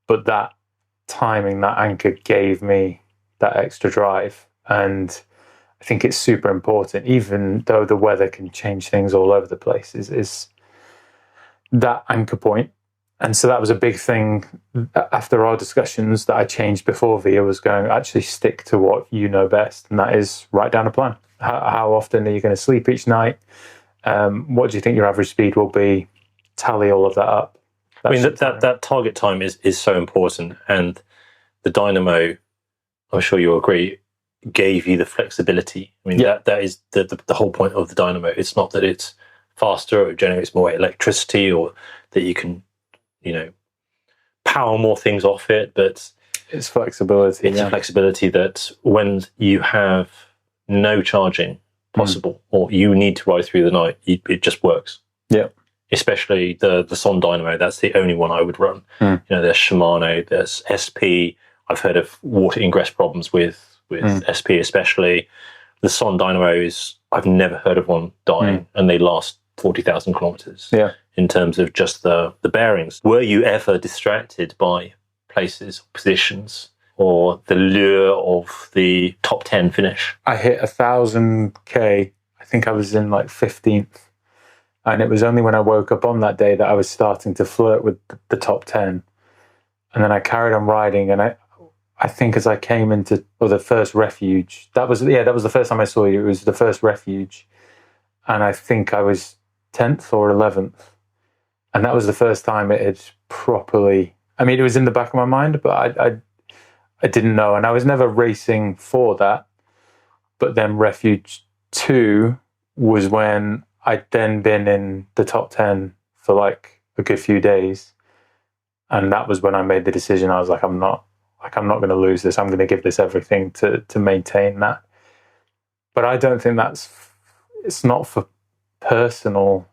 But that timing, that anchor gave me that extra drive. And I think it's super important, even though the weather can change things all over the place, is that anchor point. And so that was a big thing after our discussions that I changed before VIA, was going, actually stick to what you know best. And that is write down a plan. How often are you going to sleep each night? What do you think your average speed will be? Tally all of that up. I mean, that target time is so important. And the Dynamo, I'm sure you'll agree, gave you the flexibility. I mean, that is the whole point of the Dynamo. It's not that it's faster or it generates more electricity or that you can, power more things off it, but it's flexibility. It's a flexibility that when you have no charging possible or you need to ride through the night, it just works. Yeah. Especially the Son Dynamo, that's the only one I would run. There's Shimano, there's SP. I've heard of water ingress problems with SP especially. The Son Dynamos, I've never heard of one dying, and they last 40,000 kilometers. Yeah. In terms of just the bearings. Were you ever distracted by places, positions, or the lure of the top 10 finish? I hit 1,000k. I think I was in like 15th. And it was only when I woke up on that day that I was starting to flirt with the top 10. And then I carried on riding, and I think as I came into the first refuge, that was the first time I saw you. It was the first refuge. And I think I was 10th or 11th. And that was the first time it had properly, I mean, it was in the back of my mind, but I didn't know. And I was never racing for that. But then Refuge 2 was when I'd then been in the top 10 for like a good few days. And that was when I made the decision. I was like, I'm not going to lose this. I'm going to give this everything to maintain that. But I don't think it's not for personal.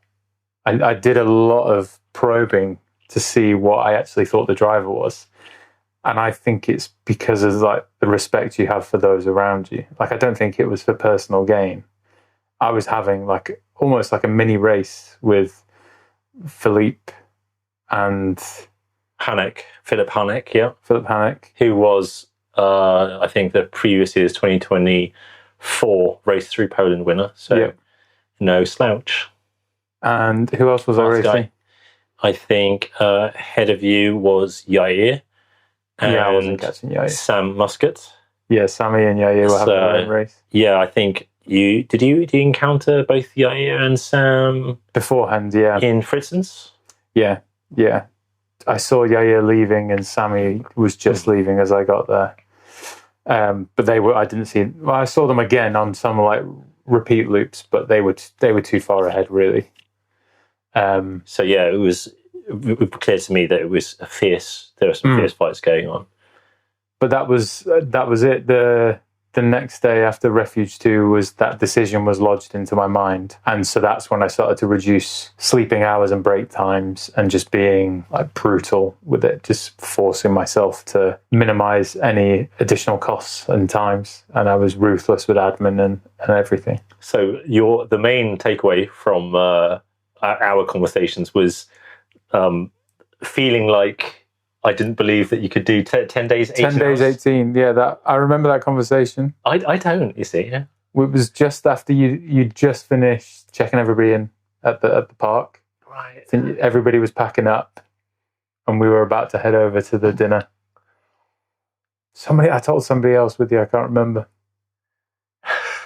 I did a lot of probing to see what I actually thought the driver was. And I think it's because of like the respect you have for those around you. Like, I don't think it was for personal gain. I was having like almost like a mini race with Philippe and Philip Hanek, who was, I think, the previous year's 2024 Race Through Poland winner. So no slouch. And who else was I racing? I think ahead of you was Yair. And I wasn't catching Yair. Sam Muscat. Yeah, Sammy and Yair were having their own race. Yeah, I think did you encounter both Yair and Sam beforehand? Yeah, in Fritzens. Yeah. I saw Yair leaving, and Sammy was just leaving as I got there. But I didn't see. Well, I saw them again on some like repeat loops, but they were too far ahead, really. So yeah, it was clear to me that it was there were some fierce fights going on. But that was it. The next day after Refuge 2 was that decision was lodged into my mind. And so that's when I started to reduce sleeping hours and break times and just being like brutal with it, just forcing myself to minimize any additional costs and times. And I was ruthless with admin and everything. So the main takeaway from our conversations was feeling like I didn't believe that you could do 10 days, 18 10 days, 18. Yeah, I remember that conversation. I don't, you see. Yeah. It was just after you just finished checking everybody in at the park. Right. I think everybody was packing up and we were about to head over to the dinner. I told somebody else with you, I can't remember.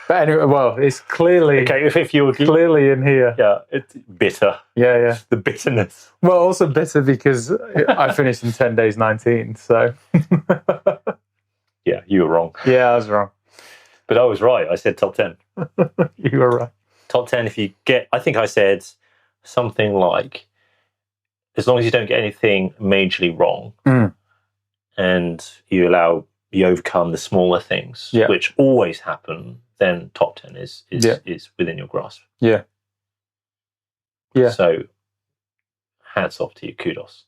But anyway, well, it's clearly Okay, if you're clearly in here. yeah, it's bitter. Yeah. The bitterness. Well, also bitter because I finished in 10 days 19. So Yeah, you were wrong. yeah, I was wrong. But I was right. I said top 10. You were right. Top 10 if you get, I think I said something like, as long as you don't get anything majorly wrong and you overcome the smaller things, which always happen, then top 10 is within your grasp. Yeah. So hats off to you, kudos.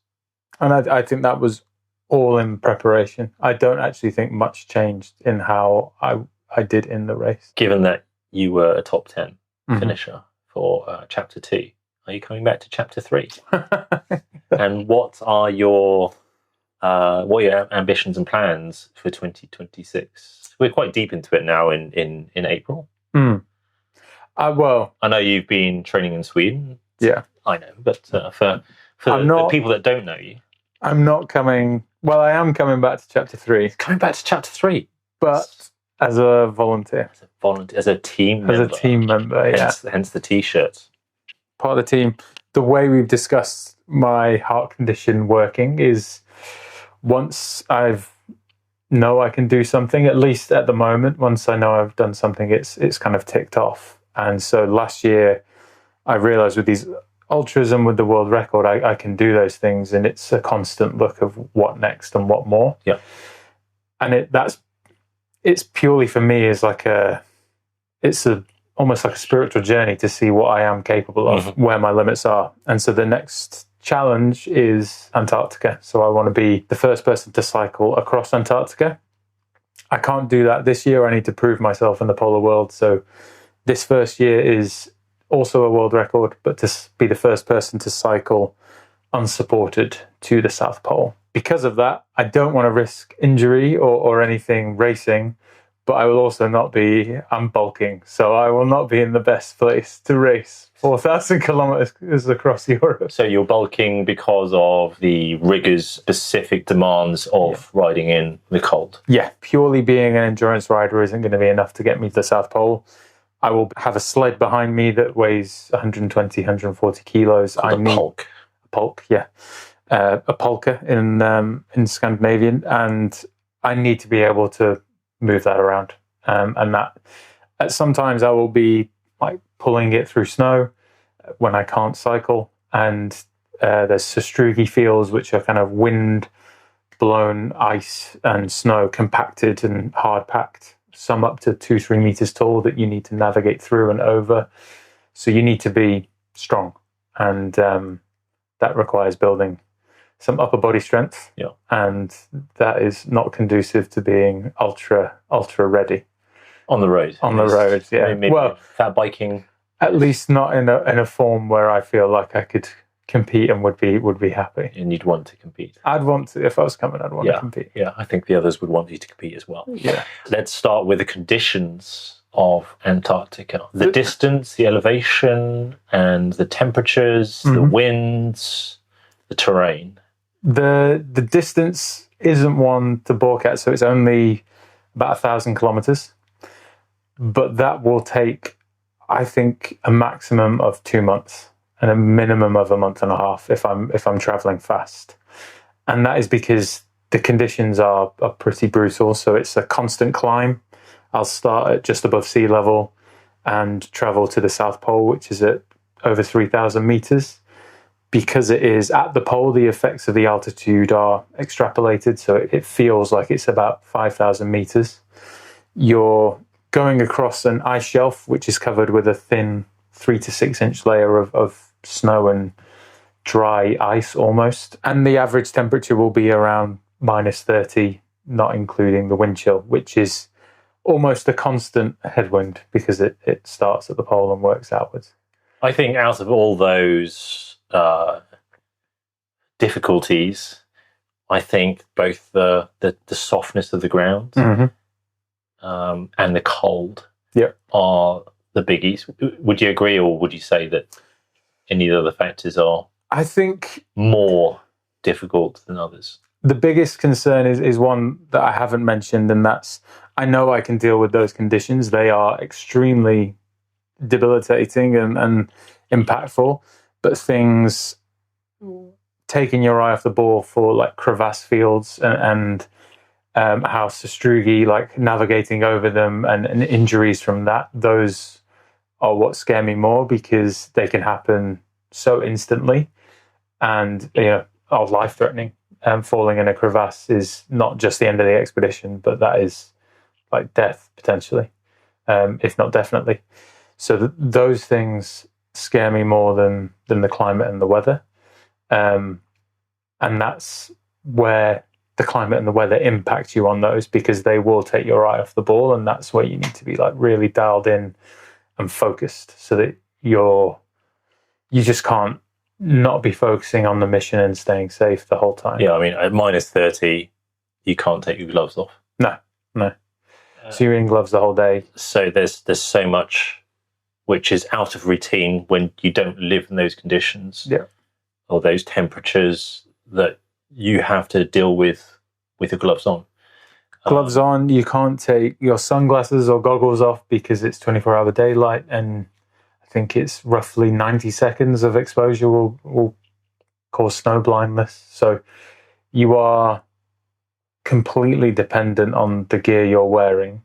And I think that was all in preparation. I don't actually think much changed in how I did in the race. Given that you were a top 10 finisher for chapter 2, are you coming back to chapter 3? And what are your ambitions and plans for 2026? We're quite deep into it now in April. Well, I know you've been training in Sweden. Yeah, I know, but for the people that don't know you, I'm not coming. Well, I am coming back to chapter 3, coming back to chapter 3, but as a volunteer, as a team member, yeah. Hence the t-shirts. Part of the team. The way we've discussed my heart condition working is once I know I can do something, at least at the moment, once I know I've done something, it's kind of ticked off. And so last year, I realized with these ultras and with the world record, I can do those things, and it's a constant look of what next and what more. Yeah. And it's purely for me is almost like a spiritual journey to see what I am capable of, where my limits are. And so the next challenge is Antarctica. So I want to be the first person to cycle across Antarctica. I can't do that this year. I need to prove myself in the polar world. So this first year is also a world record, but to be the first person to cycle unsupported to the South Pole. Because of that, I don't want to risk injury or anything racing, but I will also I'm bulking, so I will not be in the best place to race 4,000 kilometers across Europe. So you're bulking because of the rigorous specific demands of riding in the cold? Yeah, purely being an endurance rider isn't going to be enough to get me to the South Pole. I will have a sled behind me that weighs 120, 140 kilos. A pulk. A pulk, yeah. A polka in Scandinavian, and I need to be able to move that around. And that sometimes I will be like pulling it through snow when I can't cycle. And there's sastrugi fields, which are kind of wind blown ice and snow compacted and hard packed, some up to 2-3 meters tall that you need to navigate through and over. So you need to be strong, and that requires building some upper body strength. Yeah. And that is not conducive to being ultra ready. On the road. On the road, yeah. Maybe fat biking. At least not in a form where I feel like I could compete and would be happy. And you'd want to compete. I'd want to, if I was coming, I'd want to compete. Yeah, I think the others would want you to compete as well. Yeah. Let's start with the conditions of Antarctica. The distance, the elevation, and the temperatures, the winds, the terrain. The distance isn't one to balk at, so it's only about 1,000 kilometers. But that will take, I think, a maximum of 2 months and a minimum of a month and a half if I'm traveling fast. And that is because the conditions are pretty brutal. So it's a constant climb. I'll start at just above sea level and travel to the South Pole, which is at over 3,000 meters. Because it is at the pole, the effects of the altitude are extrapolated, so it feels like it's about 5,000 meters. You're going across an ice shelf, which is covered with a thin 3 to 6 inch layer of snow and dry ice almost. And the average temperature will be around minus 30, not including the wind chill, which is almost a constant headwind because it starts at the pole and works outwards. I think out of all those difficulties, I think both the softness of the ground and the cold are the biggies. Would you agree, or would you say that any of the other factors are, I think, more difficult than others? The biggest concern is one that I haven't mentioned, and that's, I know I can deal with those conditions. They are extremely debilitating and impactful, but things taking your eye off the ball for like crevasse fields and how sastrugi, like navigating over them and injuries from that, those are what scare me more, because they can happen so instantly and are life-threatening. Falling in a crevasse is not just the end of the expedition, but that is like death potentially, if not definitely. So those things scare me more than the climate and the weather, and that's where the climate and the weather impact you on those, because they will take your eye off the ball, and that's where you need to be like really dialed in and focused, so that you just can't not be focusing on the mission and staying safe the whole time. Yeah, I mean, at -30, you can't take your gloves off. No. So you're in gloves the whole day. So there's so much which is out of routine when you don't live in those conditions, or those temperatures, that you have to deal with your gloves on. Gloves on, you can't take your sunglasses or goggles off because it's 24-hour daylight, and I think it's roughly 90 seconds of exposure will cause snow blindness. So you are completely dependent on the gear you're wearing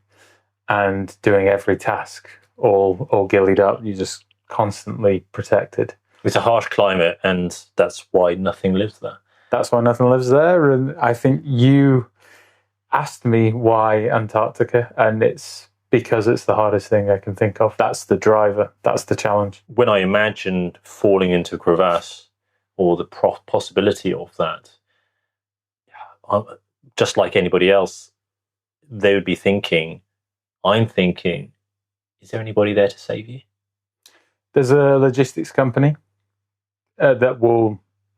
and doing every task all gillied up. You're just constantly protected. It's a harsh climate, and that's why nothing lives there. That's why nothing lives there. And I think you asked me why Antarctica, and it's because it's the hardest thing I can think of. That's the driver. That's the challenge. When I imagined falling into a crevasse, or the possibility of that, just like anybody else, they would be thinking, I'm thinking, is there anybody there to save you? There's a logistics company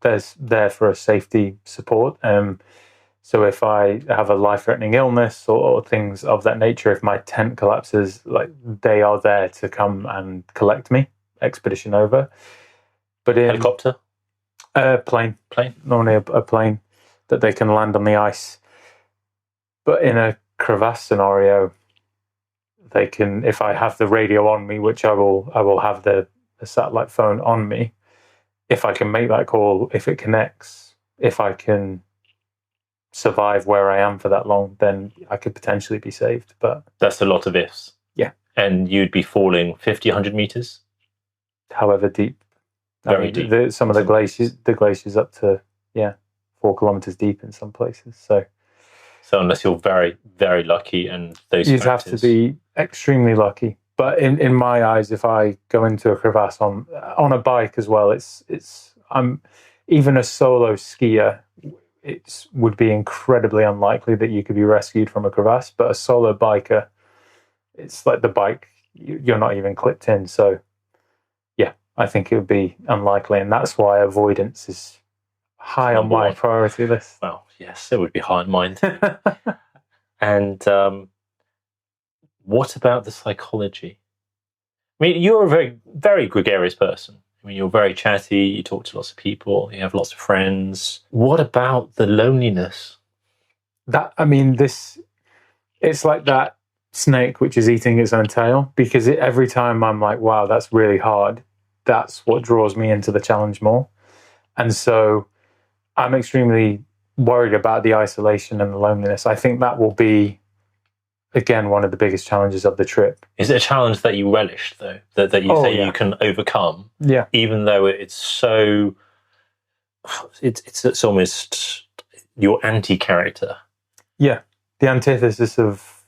there's there for a safety support. So if I have a life-threatening illness or things of that nature, if my tent collapses, like, they are there to come and collect me, expedition over. But in Helicopter? Plane. Plane? Normally a plane that they can land on the ice. But in a crevasse scenario, they can, if I have the radio on me, which I will have the satellite phone on me, if I can make that call, if it connects, if I can survive where I am for that long, then I could potentially be saved. But that's a lot of ifs. Yeah. And you'd be falling 50, 100 meters? However deep. Very deep. Some of the glaciers up to 4 kilometers deep in some places. So unless you're very, very lucky, and those you'd have to be extremely lucky. But in my eyes, if I go into a crevasse on a bike as well, I'm even a solo skier, it would be incredibly unlikely that you could be rescued from a crevasse. But a solo biker, it's like the bike, you're not even clipped in. So yeah, I think it would be unlikely, and that's why avoidance is high on my priority list. Well, yes, it would be high on mine too. And what about the psychology? I mean, you're a very, very gregarious person. I mean, you're very chatty, you talk to lots of people, you have lots of friends. What about the loneliness? It's like that snake which is eating its own tail, because every time I'm like, wow, that's really hard, that's what draws me into the challenge more. And so I'm extremely worried about the isolation and the loneliness. I think that will be, again, one of the biggest challenges of the trip. Is it a challenge that you relish, though? That you you can overcome? Yeah. Even though it's so... It's almost your anti-character. Yeah. The antithesis of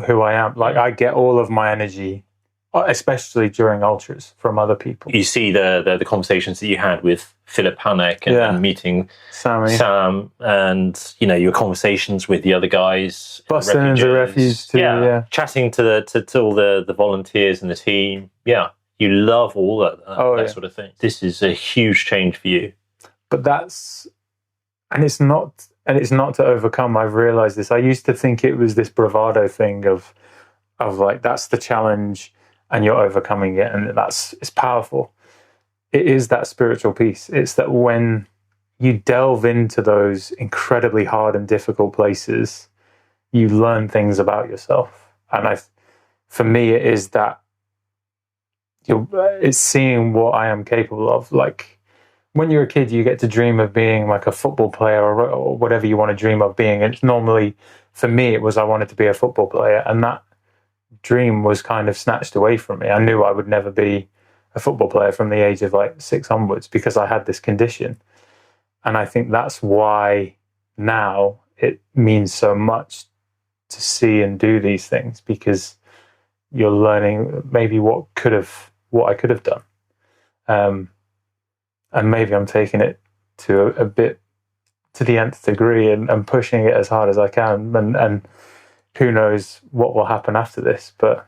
who I am. Like, I get all of my energy, especially during ultras, from other people. You see the conversations that you had with Philip Hanek and meeting Sam, and your conversations with the other guys, busting into refuge too. Chatting to all the volunteers and the team. Yeah, you love all that sort of thing. This is a huge change for you. But it's not to overcome. I've realized this. I used to think it was this bravado thing of like, that's the challenge and you're overcoming it, and it's powerful. It is that spiritual piece. It's that when you delve into those incredibly hard and difficult places, you learn things about yourself. And for me, it is that it's seeing what I am capable of. Like, when you're a kid, you get to dream of being like a football player or whatever you want to dream of being. It's normally, for me, it was I wanted to be a football player, and that dream was kind of snatched away from me. I knew I would never be a football player from the age of like 6 onwards because I had this condition. And I think that's why now it means so much to see and do these things, because you're learning maybe what I could have done. And maybe I'm taking it to a bit to the nth degree and pushing it as hard as I can. And who knows what will happen after this. But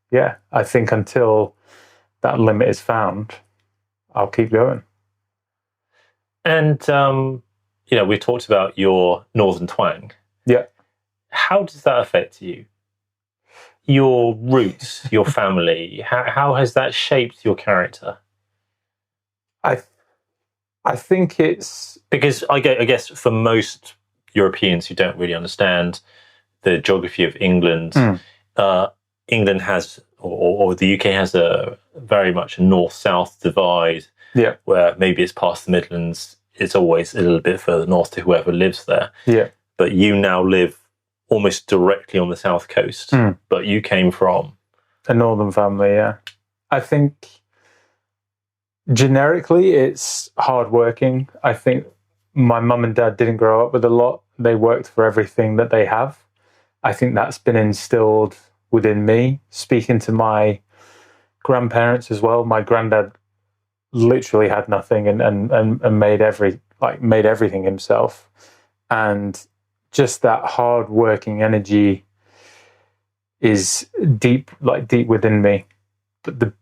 yeah, I think until that limit is found, I'll keep going. And, we talked about your northern twang. Yeah. How does that affect you? Your roots, your family, how has that shaped your character? I think it's... Because I guess for most Europeans who don't really understand the geography of England, England has, or the UK has a very much a north-south divide, where maybe it's past the Midlands, it's always a little bit further north to whoever lives there. Yeah. But you now live almost directly on the south coast, but you came from... a northern family, yeah. I think generically it's hardworking. I think my mum and dad didn't grow up with a lot. They worked for everything that they have. I think that's been instilled within me. Speaking to my grandparents as well, my granddad literally had nothing and made everything himself. And just that hard-working energy is deep within me. But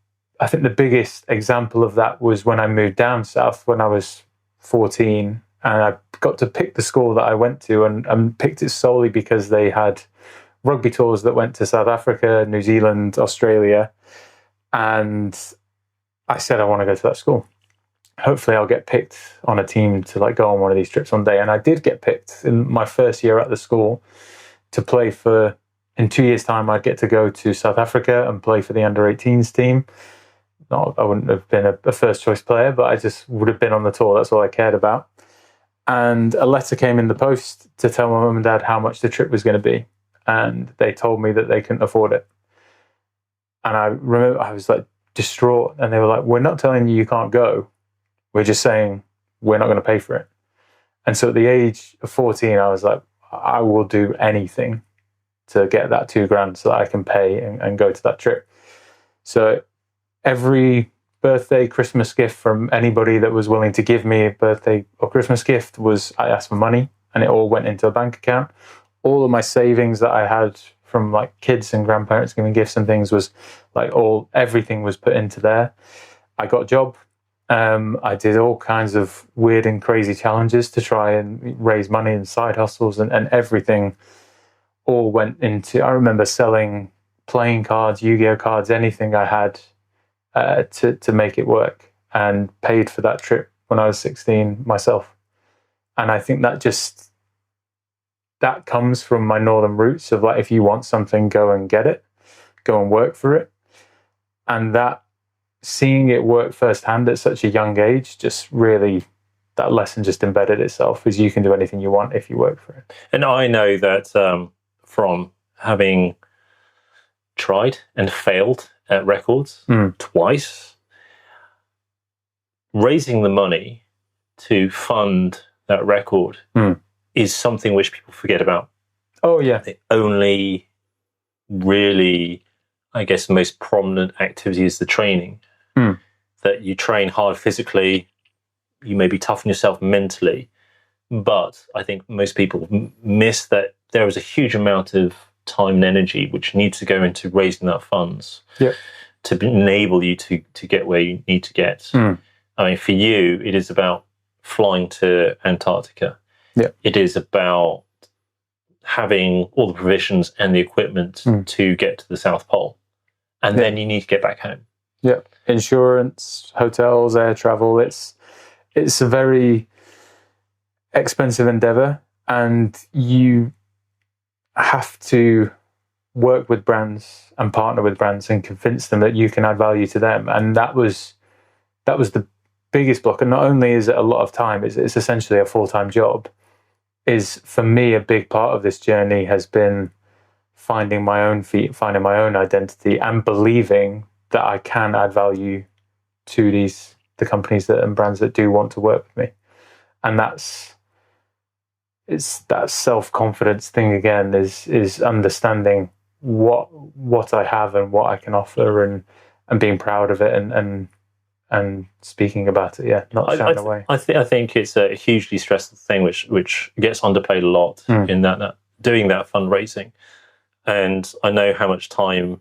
I think the biggest example of that was when I moved down south when I was 14, and I got to pick the school that I went to, and picked it solely because they had rugby tours that went to South Africa, New Zealand, Australia, and I said I want to go to that school. Hopefully I'll get picked on a team to go on one of these trips one day. And I did get picked in my first year at the school to play for, in 2 years' time, I'd get to go to South Africa and play for the under-18s team. I wouldn't have been a first-choice player, but I just would have been on the tour. That's all I cared about. And a letter came in the post to tell my mum and dad how much the trip was going to be. And they told me that they couldn't afford it. And I remember I was distraught. And they were like, "We're not telling you can't go. We're just saying we're not going to pay for it." And so at the age of 14, I was like, I will do anything to get that $2,000 so that I can pay and go to that trip. So every birthday, Christmas gift from anybody that was willing to give me a birthday or Christmas gift was, I asked for money, and it all went into a bank account. All of my savings that I had from kids and grandparents giving gifts and things was everything was put into there. I got a job. I did all kinds of weird and crazy challenges to try and raise money and side hustles, and everything all went into... I remember selling playing cards, Yu-Gi-Oh cards, anything I had to make it work, and paid for that trip when I was 16 myself. And I think that comes from my northern roots of if you want something, go and get it, go and work for it. And that, seeing it work firsthand at such a young age, just really, that lesson just embedded itself, is you can do anything you want if you work for it. And I know that from having tried and failed at records twice, raising the money to fund that record is something which people forget about. Oh, yeah. The only really, I guess, most prominent activity is the training. That you train hard physically, you maybe toughen yourself mentally, but I think most people miss that there is a huge amount of time and energy which needs to go into raising that funds to enable you to get where you need to get. I mean, for you, it is about flying to Antarctica. It is about having all the provisions and the equipment to get to the South Pole, and then you need to get back home. Insurance, hotels, air travel. It's a very expensive endeavor, and you have to work with brands and partner with brands and convince them that you can add value to them. And that was the biggest block. And not only is it a lot of time, it's essentially a full-time job. Is for me, a big part of this journey has been finding my own feet, finding my own identity, and believing that I can add value to the companies and brands that do want to work with me. And it's that self-confidence thing again, is understanding what I have and what I can offer, and being proud of it, and speaking about it. Yeah, not shying away. I think it's a hugely stressful thing, which gets underplayed a lot in that doing that fundraising. And I know how much time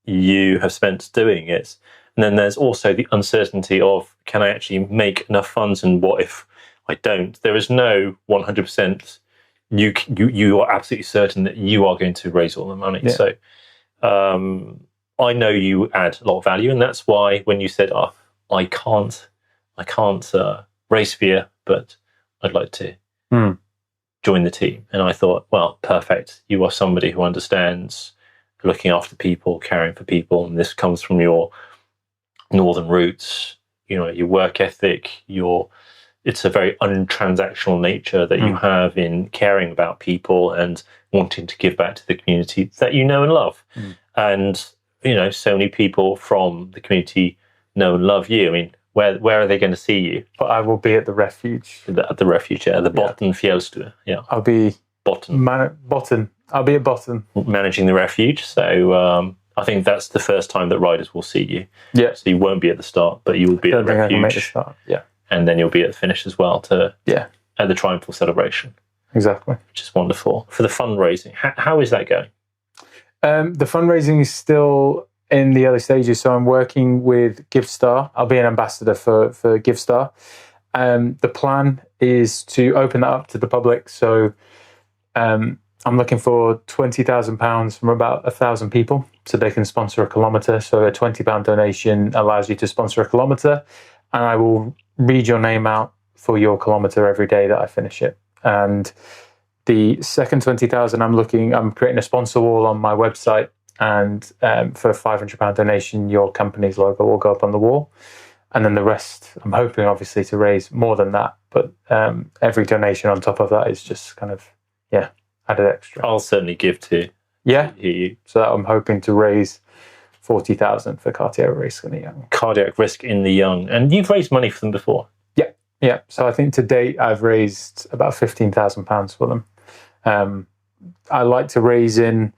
you have spent doing it. And then there's also the uncertainty of, can I actually make enough funds, and what if I don't? There is no 100%. You are absolutely certain that you are going to raise all the money. Yeah. So I know you add a lot of value, and that's why when you said, I can't race for you, but I'd like to join the team. And I thought, well, perfect. You are somebody who understands looking after people, caring for people, and this comes from your northern roots. Your work ethic. It's a very untransactional nature that you have in caring about people and wanting to give back to the community that you know and love. And so many people from the community know and love you. I mean, where are they going to see you? But I will be at the refuge. At the refuge, yeah. The Botten Fjellstue. Yeah. I'll be Botten. I'll be at Botten. Managing the refuge. So I think that's the first time that riders will see you. Yeah. So you won't be at the start, but you will be at the refuge. I can make the start. Yeah. And then you'll be at the finish as well at the triumphal celebration. Exactly. Which is wonderful. For the fundraising, how is that going? The fundraising is still in the early stages, so I'm working with GiveStar. I'll be an ambassador for GiveStar. The plan is to open that up to the public. So I'm looking for £20,000 from about 1,000 people, so they can sponsor a kilometre. So a £20 donation allows you to sponsor a kilometre, and I will read your name out for your kilometre every day that I finish it. And the second 20,000, I'm creating a sponsor wall on my website, and for a £500 donation, your company's logo will go up on the wall. And then the rest, I'm hoping obviously to raise more than that, but every donation on top of that is just kind of, added extra. I'll certainly give to you. So I'm hoping to raise 40,000 for cardiac risk in the young. Cardiac risk in the young. And you've raised money for them before? Yeah. So I think to date, I've raised about £15,000 for them. I like to raise in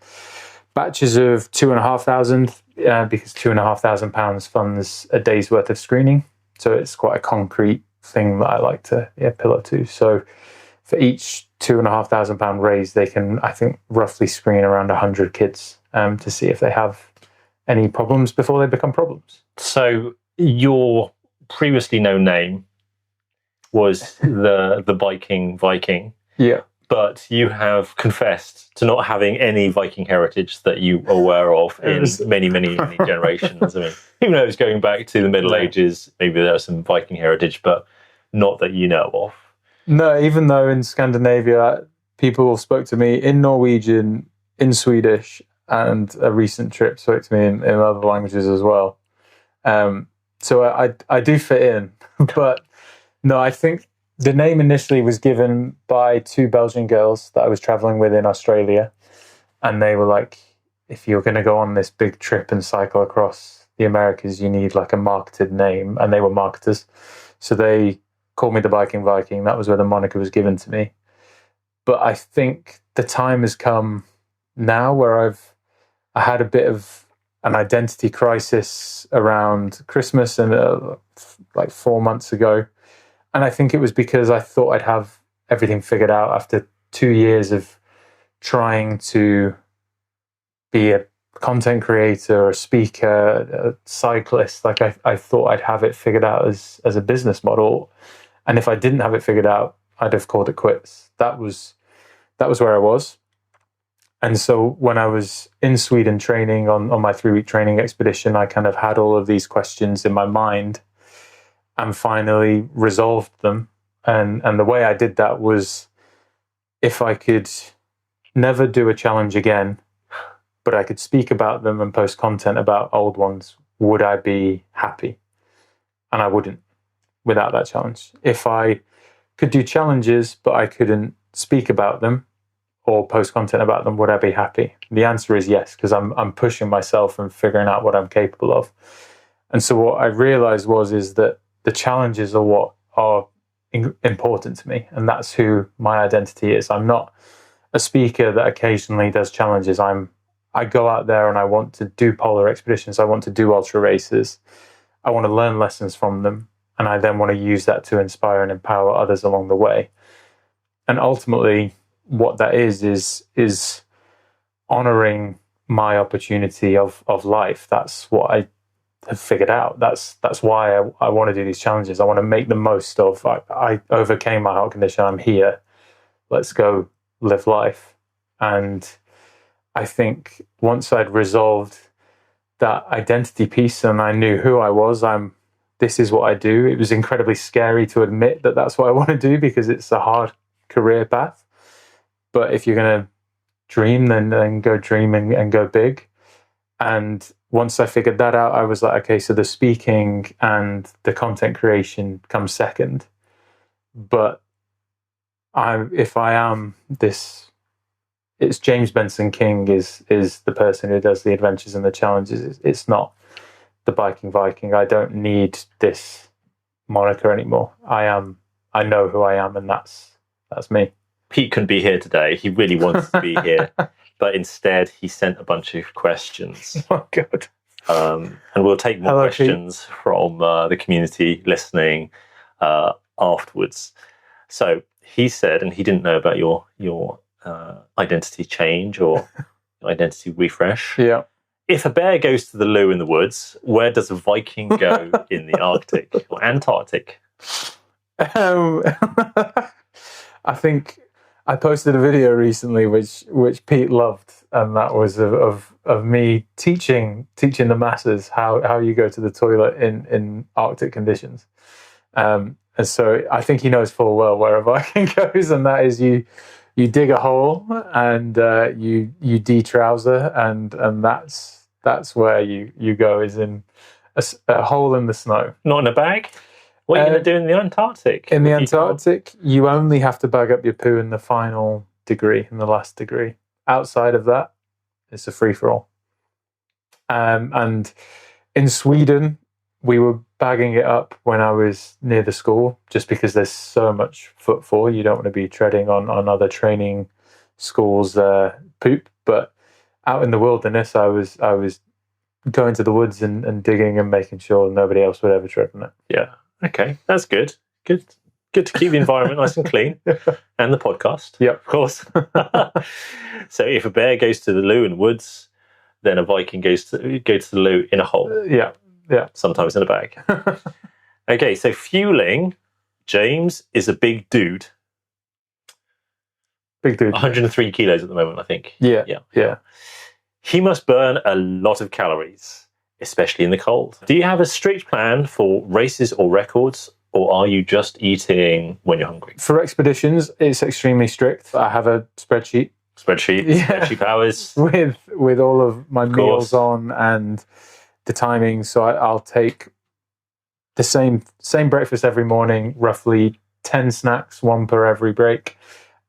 batches of 2,500 because £2,500 funds a day's worth of screening. So it's quite a concrete thing that I like to pillar to. So for each £2,500 raised, they can, I think, roughly screen around 100 kids to see if they have any problems before they become problems. So your previously known name was the Viking. Yeah. But you have confessed to not having any Viking heritage that you are aware of in many generations. I mean, even though it's going back to the Middle Ages, maybe there's some Viking heritage, but not that you know of. No, even though in Scandinavia, people spoke to me in Norwegian, in Swedish, and a recent trip spoke to me in other languages as well. So I do fit in. But no, I think the name initially was given by two Belgian girls that I was traveling with in Australia. And they were like, if you're going to go on this big trip and cycle across the Americas, you need like a marketed name. And they were marketers. So they called me the Viking. That was where the moniker was given to me. But I think the time has come now where I had a bit of an identity crisis around Christmas and like 4 months ago. And I think it was because I thought I'd have everything figured out after 2 years of trying to be a content creator, a speaker, a cyclist. Like I thought I'd have it figured out as a business model. And if I didn't have it figured out, I'd have called it quits. That was where I was. And so when I was in Sweden training on my 3-week training expedition, I kind of had all of these questions in my mind and finally resolved them And the way I did that was, if I could never do a challenge again, but I could speak about them and post content about old ones, would I be happy? And I wouldn't without that challenge. If I could do challenges, but I couldn't speak about them or post content about them, would I be happy? The answer is yes, because I'm pushing myself and figuring out what I'm capable of. And so what I realized is that the challenges are what are important to me, and that's who my identity is. I'm not a speaker that occasionally does challenges. I go out there and I want to do polar expeditions. I want to do ultra races. I want to learn lessons from them, and I then want to use that to inspire and empower others along the way. And ultimately, what that is honoring my opportunity of life. That's what I have figured out. That's why I want to do these challenges. I want to make the most of. I overcame my heart condition. I'm here. Let's go live life. And I think once I'd resolved that identity piece and I knew who I was, this is what I do. It was incredibly scary to admit that that's what I want to do, because it's a hard career path. But if you're going to dream, then go dream and go big. And once I figured that out, I was like, okay, so the speaking and the content creation comes second. But if I am this, it's James Benson King is the person who does the adventures and the challenges. It's not the Viking. I don't need this moniker anymore. I know who I am, and that's me. Pete couldn't be here today. He really wanted to be here, but instead he sent a bunch of questions. Oh, God. And we'll take more questions from the community listening afterwards. So he said, and he didn't know about your identity change or identity refresh. Yeah. If a bear goes to the loo in the woods, where does a Viking go in the Arctic or Antarctic? I think I posted a video recently which Pete loved, and that was of me teaching the masses how you go to the toilet in Arctic conditions. And so I think he knows full well where a Viking goes, and that is you dig a hole and you de-trouser, and that's where you go, is in a hole in the snow. Not in a bag? What are you going to do in the Antarctic? In the Antarctic, you only have to bag up your poo in the final degree, in the last degree. Outside of that, it's a free-for-all. And in Sweden, we were bagging it up when I was near the school, just because there's so much footfall. You don't want to be treading on other training schools' poop. But out in the wilderness, I was going to the woods and digging and making sure nobody else would ever tread on it. Yeah. Okay, that's good. Good to keep the environment nice and clean, and the podcast. Yep, of course. So if a bear goes to the loo in the woods, then a Viking goes to the loo in a hole. Yeah. Sometimes in a bag. Okay, so fueling. James is a big dude. Big dude. 103 kilos at the moment, I think. Yeah. He must burn a lot of calories, especially in the cold. Do you have a strict plan for races or records, or are you just eating when you're hungry? For expeditions, it's extremely strict. I have a spreadsheet Spreadsheet powers. with all of my meals on and the timing. So I'll take the same breakfast every morning, roughly 10 snacks, one per every break,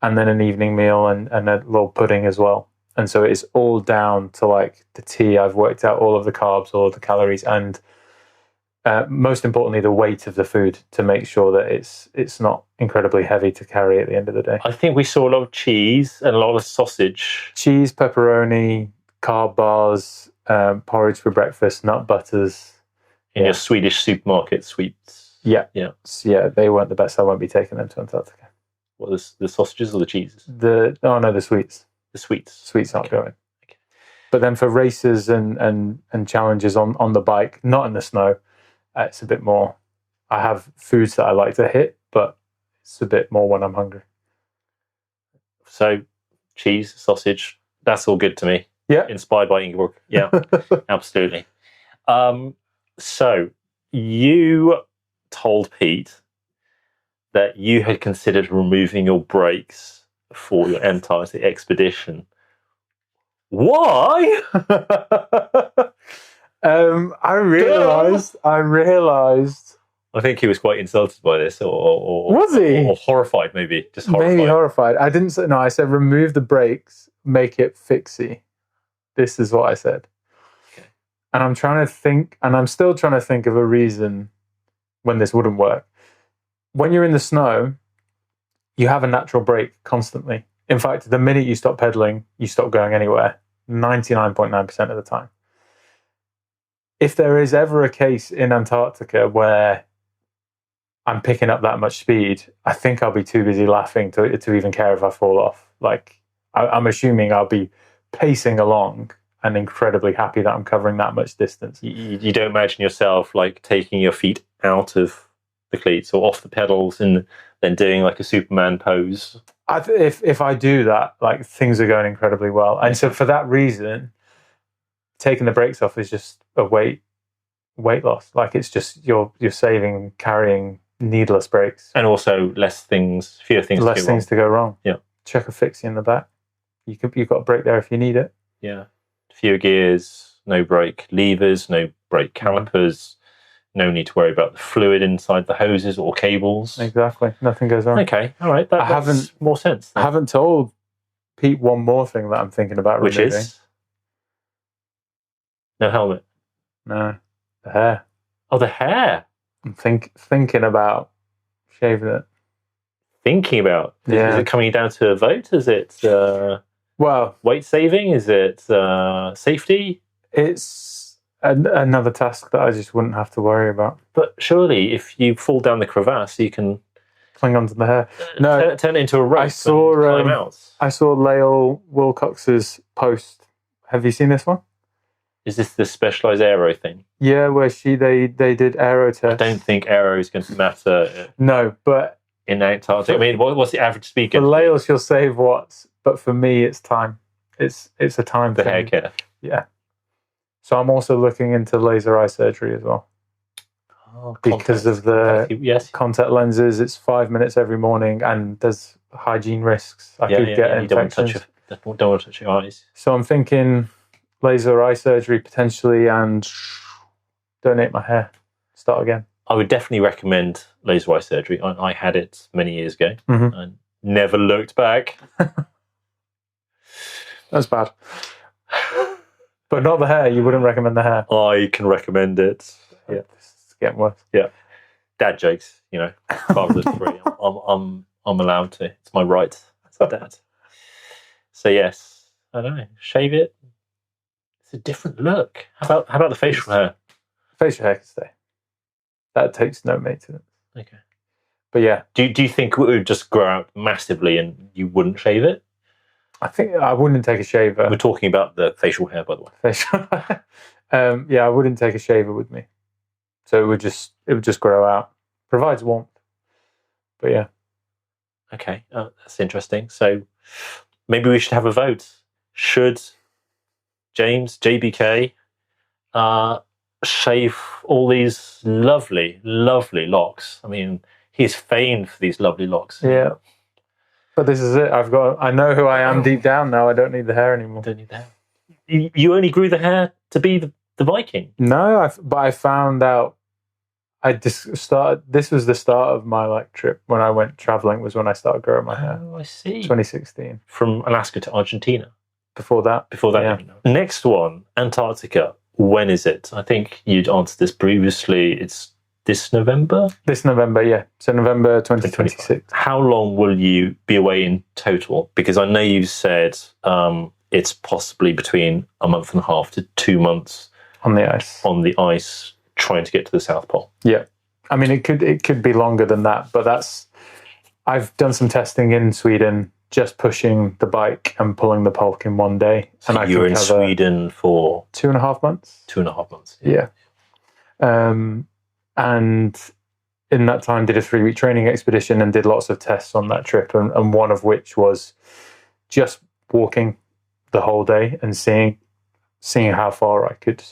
and then an evening meal and a little pudding as well. And so it's all down to like the T. I've worked out all of the carbs, all of the calories, and most importantly, the weight of the food, to make sure that it's not incredibly heavy to carry at the end of the day. I think we saw a lot of cheese and a lot of sausage. Cheese, pepperoni, carb bars, porridge for breakfast, nut butters. In your Swedish supermarket sweets. Yeah, they weren't the best. I won't be taking them to Antarctica. What, the sausages or the cheeses? The sweets. The sweets. Sweets aren't going. Okay. But then for races and challenges on the bike, not in the snow, it's a bit more. I have foods that I like to hit, but it's a bit more when I'm hungry. So, cheese, sausage, that's all good to me. Yeah. Inspired by Ingeborg. Yeah, absolutely. So, you told Pete that you had considered removing your brakes for your Antarctic expedition. Why? I realised. I think he was quite insulted by this, or Was he? or horrified, maybe just horrified. Maybe horrified. I didn't say no. I said remove the brakes, make it fixie. This is what I said. Okay. And I'm trying to think, and I'm still trying to think of a reason when this wouldn't work. When you're in the snow, you have a natural brake constantly. In fact, the minute you stop pedaling, you stop going anywhere. 99.9% of the time. If there is ever a case in Antarctica where I'm picking up that much speed, I think I'll be too busy laughing to even care if I fall off. Like, I'm assuming I'll be pacing along and incredibly happy that I'm covering that much distance. You don't imagine yourself like taking your feet out of the cleats or off the pedals and then doing like a Superman pose? If I do that, like, things are going incredibly well. And so for that reason, taking the brakes off is just a weight loss. Like, it's just you're saving carrying needless brakes. And also fewer things to go wrong. Yeah. Check a fixie in the back. You've got a brake there if you need it. Yeah. Fewer gears, no brake levers, no brake calipers, no need to worry about the fluid inside the hoses or cables. Exactly. Nothing goes wrong. Okay, all right. That makes more sense. I haven't told Pete one more thing that I'm thinking about Which removing. is? No helmet. No. The hair. Oh, the hair. I'm thinking about shaving it. Thinking about? Yeah. Is it coming down to a vote? Is it Well, weight saving? Is it safety? it's another task that I just wouldn't have to worry about. But surely, if you fall down the crevasse, you can Cling onto the hair. No, turn it into a rope I saw, and climb out. I saw Lael Wilcox's post. Have you seen this one? Is this the specialised aero thing? Yeah, where they did aero tests. I don't think aero is going to matter No, but in Antarctica. I mean, what's the average speed? for Lael, she'll save watts. But for me, it's time. It's a time The thing. hair care. Yeah. So I'm also looking into laser eye surgery as well. Oh, Because of the yes. contact lenses, it's 5 minutes every morning, and there's hygiene risks. I could get you don't want infections. to touch your eyes. So I'm thinking laser eye surgery potentially, and donate my hair. Start again. I would definitely recommend laser eye surgery. I had it many years ago. Mhm. I never looked back. That's bad. But not the hair. You wouldn't recommend the hair. I can recommend it. Yeah. It's getting worse. Dad jokes, father of three. I'm allowed to. It's my right as a dad. So yes, I don't know. Shave it. It's a different look. How about the facial hair? Facial hair can stay. That takes no maintenance. Okay. But yeah, Do you think it would just grow out massively and you wouldn't shave it? I think I wouldn't take a shaver. We're talking about the facial hair, by the way. Facial. Yeah, I wouldn't take a shaver with me. So it would just grow out. Provides warmth. But yeah. Okay, that's interesting. So maybe we should have a vote. Should James JBK shave all these lovely, lovely locks? I mean, he's famed for these lovely locks. Yeah. But this is it. I know who I am deep down now. I don't need the hair anymore. Don't need the hair. You only grew the hair to be the Viking. No, but I found out. This was the start of my trip when I went traveling. Was when I started growing my hair. Oh, I see. 2016. From Alaska to Argentina. Before that, Yeah. Next one, Antarctica. When is it? I think you'd answered this previously. It's this November? This November, yeah. So November 2026. How long will you be away in total? Because I know you said it's possibly between a month and a half to 2 months on the ice, trying to get to the South Pole. Yeah. I mean, it could be longer than that, but I've done some testing in Sweden, just pushing the bike and pulling the polk in one day. So and you were in Sweden for 2.5 months? 2.5 months. Yeah. And in that time did a 3-week training expedition and did lots of tests on that trip, and one of which was just walking the whole day and seeing how far I could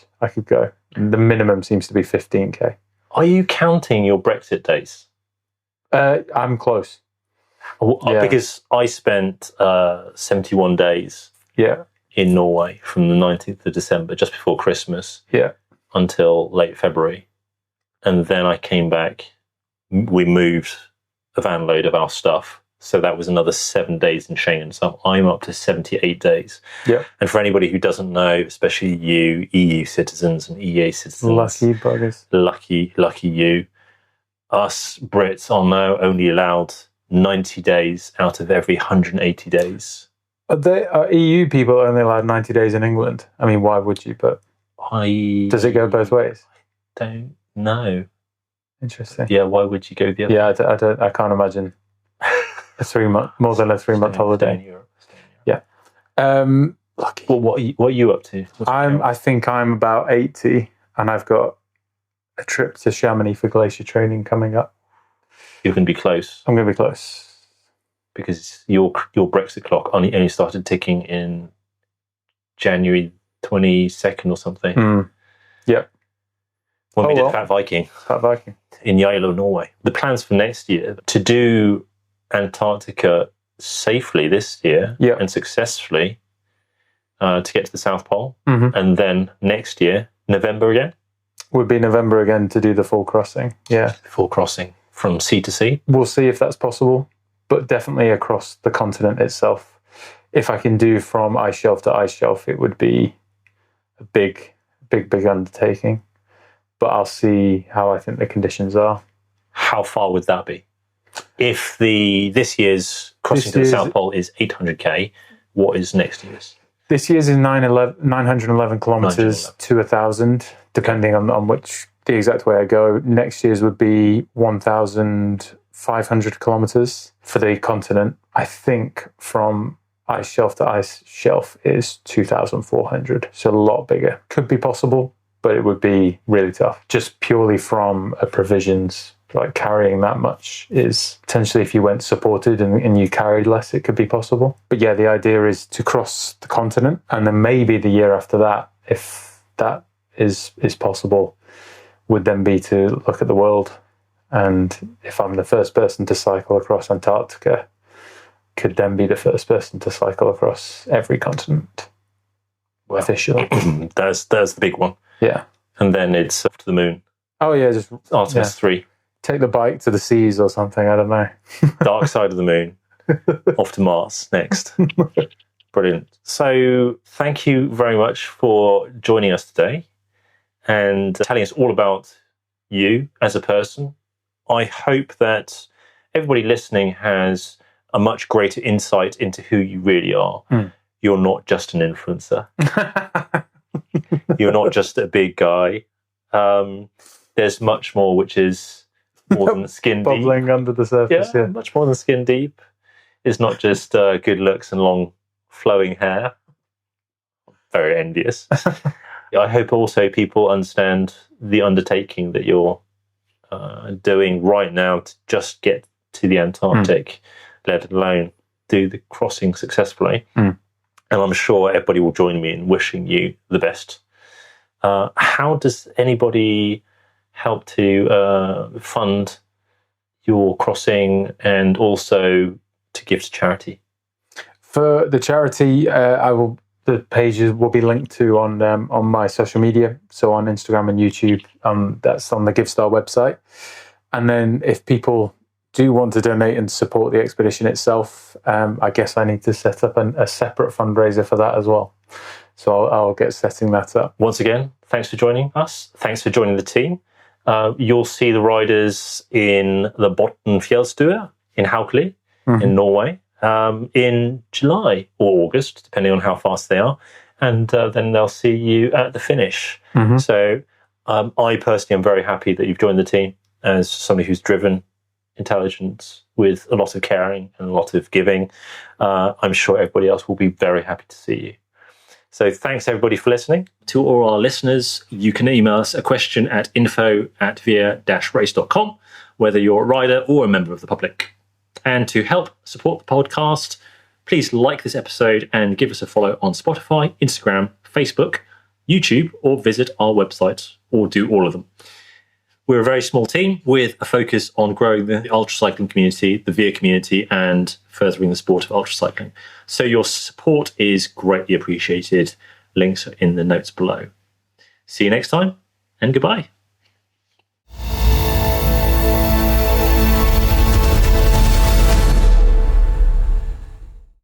go. And the minimum seems to be 15k. Are you counting your Brexit days? I'm close. Yeah. Because I spent 71 days Yeah. in Norway from the 19th of December, just before Christmas, Yeah. until late February. And then I came back. We moved a van load of our stuff. So that was another 7 days in Schengen. So I'm up to 78 days. Yeah. And for anybody who doesn't know, especially you, EU citizens and EEA citizens. Lucky buggers. Lucky you. Us Brits are now only allowed 90 days out of every 180 days. Are EU people only allowed 90 days in England? I mean, why would you? But does it go both ways? Don't know. Interesting. Yeah, why would you go the other? Yeah, I can't imagine more than a 3-month holiday. Stay in Europe. Yeah. Lucky. Well, what are you up to? I think I'm about 80, and I've got a trip to Chamonix for glacier training coming up. You're going to be close. I'm going to be close. Because your Brexit clock only started ticking in January 22nd or something. Yeah. When we did Fat Viking. Fat Viking. In Yalo, Norway. The plans for next year to do Antarctica safely this year and successfully to get to the South Pole. And then next year, November again? Would be November again to do the full crossing. Yeah. Full crossing from sea to sea. We'll see if that's possible, but definitely across the continent itself. If I can do from ice shelf to ice shelf, it would be a big undertaking. But I'll see how I think the conditions are. How far would that be? If this year's crossing to the South Pole is 800k, what is next year's? This year's is 911 kilometers to 1,000, depending on the exact way I go. Next year's would be 1,500 kilometers for the continent. I think from ice shelf to ice shelf is 2,400, so a lot bigger. Could be possible, but it would be really tough. Just purely from a provisions, like carrying that much is potentially, if you went supported and you carried less, it could be possible. But yeah, the idea is to cross the continent, and then maybe the year after that, if that is possible, would then be to look at the world. And if I'm the first person to cycle across Antarctica, could then be the first person to cycle across every continent. Well, officially. There's the big one. Yeah. And then it's up to the moon. Oh yeah, just Artemis 3. Take the bike to the seas or something, I don't know. Dark side of the moon. Off to Mars next. Brilliant. So thank you very much for joining us today and telling us all about you as a person. I hope that everybody listening has a much greater insight into who you really are. You're not just an influencer. You're not just a big guy. There's much more, which is more than skin deep. Bubbling under the surface, yeah. Much more than skin deep. It's not just good looks and long flowing hair. Very envious. I hope also people understand the undertaking that you're doing right now to just get to the Antarctic, let alone do the crossing successfully. And I'm sure everybody will join me in wishing you the best. How does anybody help to fund your crossing and also to give to charity? For the charity, the pages will be linked to on my social media, so on Instagram and YouTube. That's on the GiveStar website. And then if people do want to donate and support the expedition itself, I guess I need to set up a separate fundraiser for that as well. So I'll get setting that up. Once again, thanks for joining us. Thanks for joining the team. You'll see the riders in the Bottenfjellstua in Haukeli in Norway in July or August, depending on how fast they are. And then they'll see you at the finish. So I personally am very happy that you've joined the team as somebody who's driven, intelligent, with a lot of caring and a lot of giving. I'm sure everybody else will be very happy to see you. So thanks everybody for listening. To all our listeners, you can email us a question at info@via-race.com, whether you're a rider or a member of the public. And to help support the podcast, please like this episode and give us a follow on Spotify, Instagram, Facebook, YouTube, or visit our website, or do all of them. We're a very small team with a focus on growing the ultracycling community, the VIA community, and furthering the sport of ultracycling. So your support is greatly appreciated. Links are in the notes below. See you next time, and goodbye.